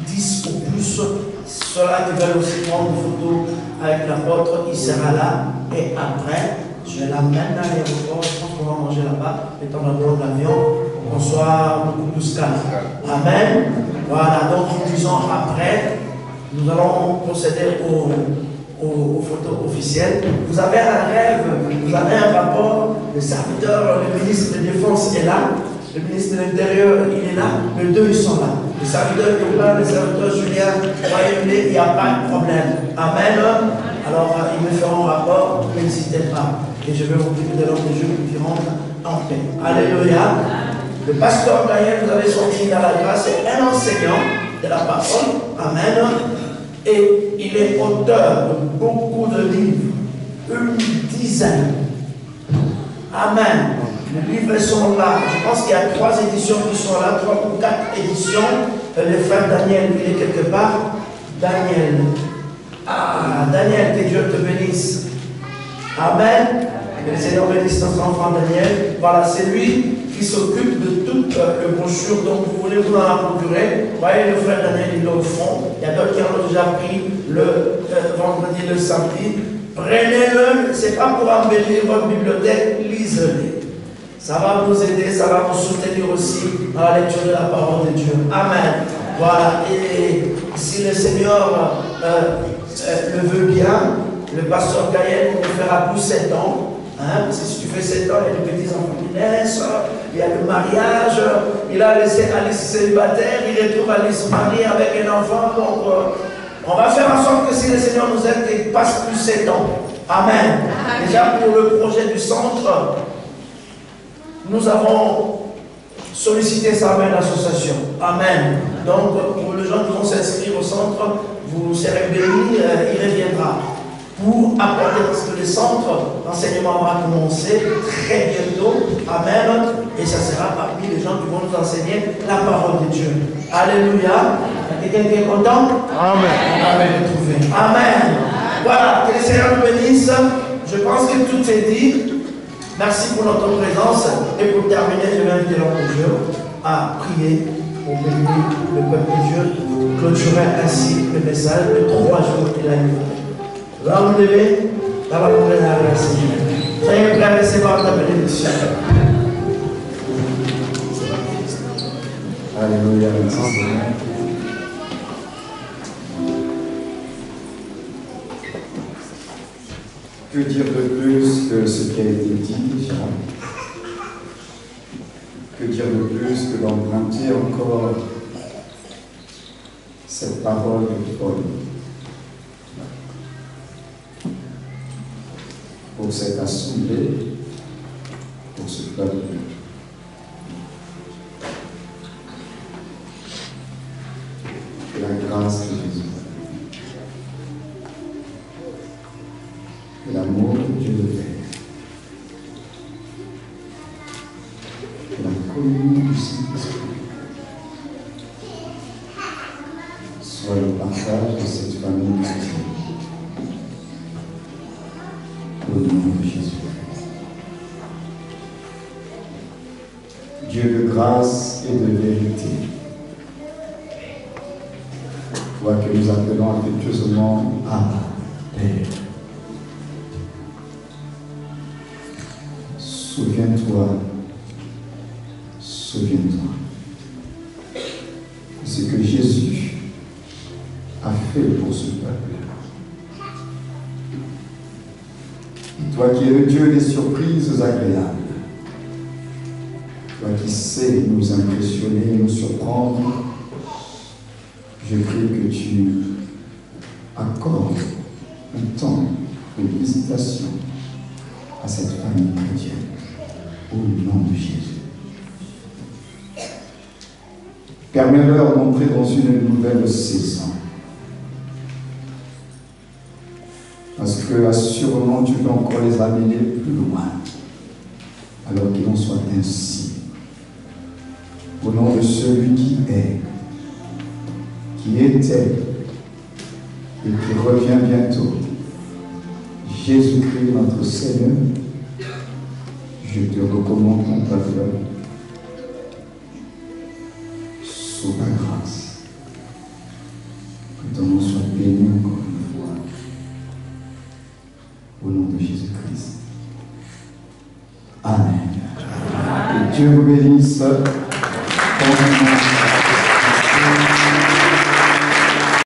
10 ou plus, ceux-là qui veulent aussi prendre une photo avec l'apôtre, il sera là, et après, je l'amène à l'aéroport, je pense qu'on va manger là-bas, le temps d'attendre l'avion, pour qu'on soit beaucoup plus calme. Amen. Voilà, donc nous disons après, nous allons procéder aux photos officielles. Vous avez un rêve, vous avez un rapport, le serviteur, le ministre de la Défense est là, le ministre de l'Intérieur, il est là, les deux ils sont là. Le serviteur Yoba, le serviteur Julien, il n'y a pas de problème. Amen. Alors ils me feront rapport, n'hésitez pas. Et je vais m'occuper de l'homme de Dieu qui rentre en paix. Alléluia. Le pasteur Daniel, vous avez sorti dans la grâce, c'est un enseignant de la parole. Amen. Et il est auteur de beaucoup de livres, une dizaine. Amen. Les livres sont là. Je pense qu'il y a 3 éditions qui sont là, 3 ou 4 éditions. Le frère Daniel, il est quelque part. Daniel. Ah, Daniel, que Dieu te bénisse. Amen. Que le Seigneur bénisse notre enfant Daniel. Voilà, c'est lui qui qui s'occupe de toute le brochure. Donc vous voulez vous en procurer. Vous voyez, le frère Daniel, il est au fond. Il y a d'autres qui en ont déjà pris le vendredi, le samedi. Prenez-le, ce n'est pas pour embellir votre bibliothèque, lisez-le. Ça va vous aider, ça va vous soutenir aussi dans la lecture de la parole de Dieu. Amen. Voilà, et si le Seigneur le veut bien, le pasteur Gaël nous fera plus 7 ans. Hein, parce que si tu fais 7 ans, il y a des petits enfants qui naissent, il y a le mariage, il a laissé Alice célibataire, il retrouve Alice mariée avec un enfant. Donc, on va faire en sorte que si le Seigneur nous aide, qu'il passe plus 7 ans. Amen. Déjà pour le projet du centre, nous avons sollicité sa main d'association. Amen. Donc, pour les gens qui vont s'inscrire au centre, vous serez bénis, il reviendra. Pour apporter, parce que le centre d'enseignement va commencer très bientôt. Amen. Et ça sera parmi les gens qui vont nous enseigner la parole de Dieu. Alléluia. Quelqu'un qui est content? Amen. Amen. Amen. Voilà, que le Seigneur nous bénisse. Je pense que tout est dit. Merci pour notre présence. Et pour terminer, je vais inviter l'homme de Dieu à prier pour bénir le peuple de Dieu, clôturer ainsi le message de 3 jours de la nuit. Là, vous levez, là, vous levez la grâce. Soyez prêts à recevoir ta bénédiction. Alléluia, merci. Que dire de plus que ce qui a été dit déjà? Que dire de plus que d'emprunter encore cette parole de Paul pour cette assemblée, pour ce peuple? Que la grâce de Jésus, que l'amour de Dieu le Père, que la communion du Saint-Esprit soit le partage de cette famille chrétienne. Au nom de Jésus. Dieu de grâce et de vérité, toi que nous appelons affectueusement Abba, Père. Souviens-toi de ce que Jésus a fait pour ce peuple. Toi qui es le Dieu des surprises agréables, toi qui sais nous impressionner, nous surprendre, je prie que tu accordes un temps de visitation à cette famille chrétienne. Au nom de Jésus. Permets-leur d'entrer dans une nouvelle saison. Parce que assurément tu peux encore les amener plus loin. Alors qu'il en soit ainsi. Au nom de celui qui est, qui était et qui revient bientôt, Jésus-Christ notre Seigneur, je te recommande ton peuple sous ta grâce. Que ton nom soit béni encore une fois. Au nom de Jésus-Christ. Amen. Que Dieu vous bénisse.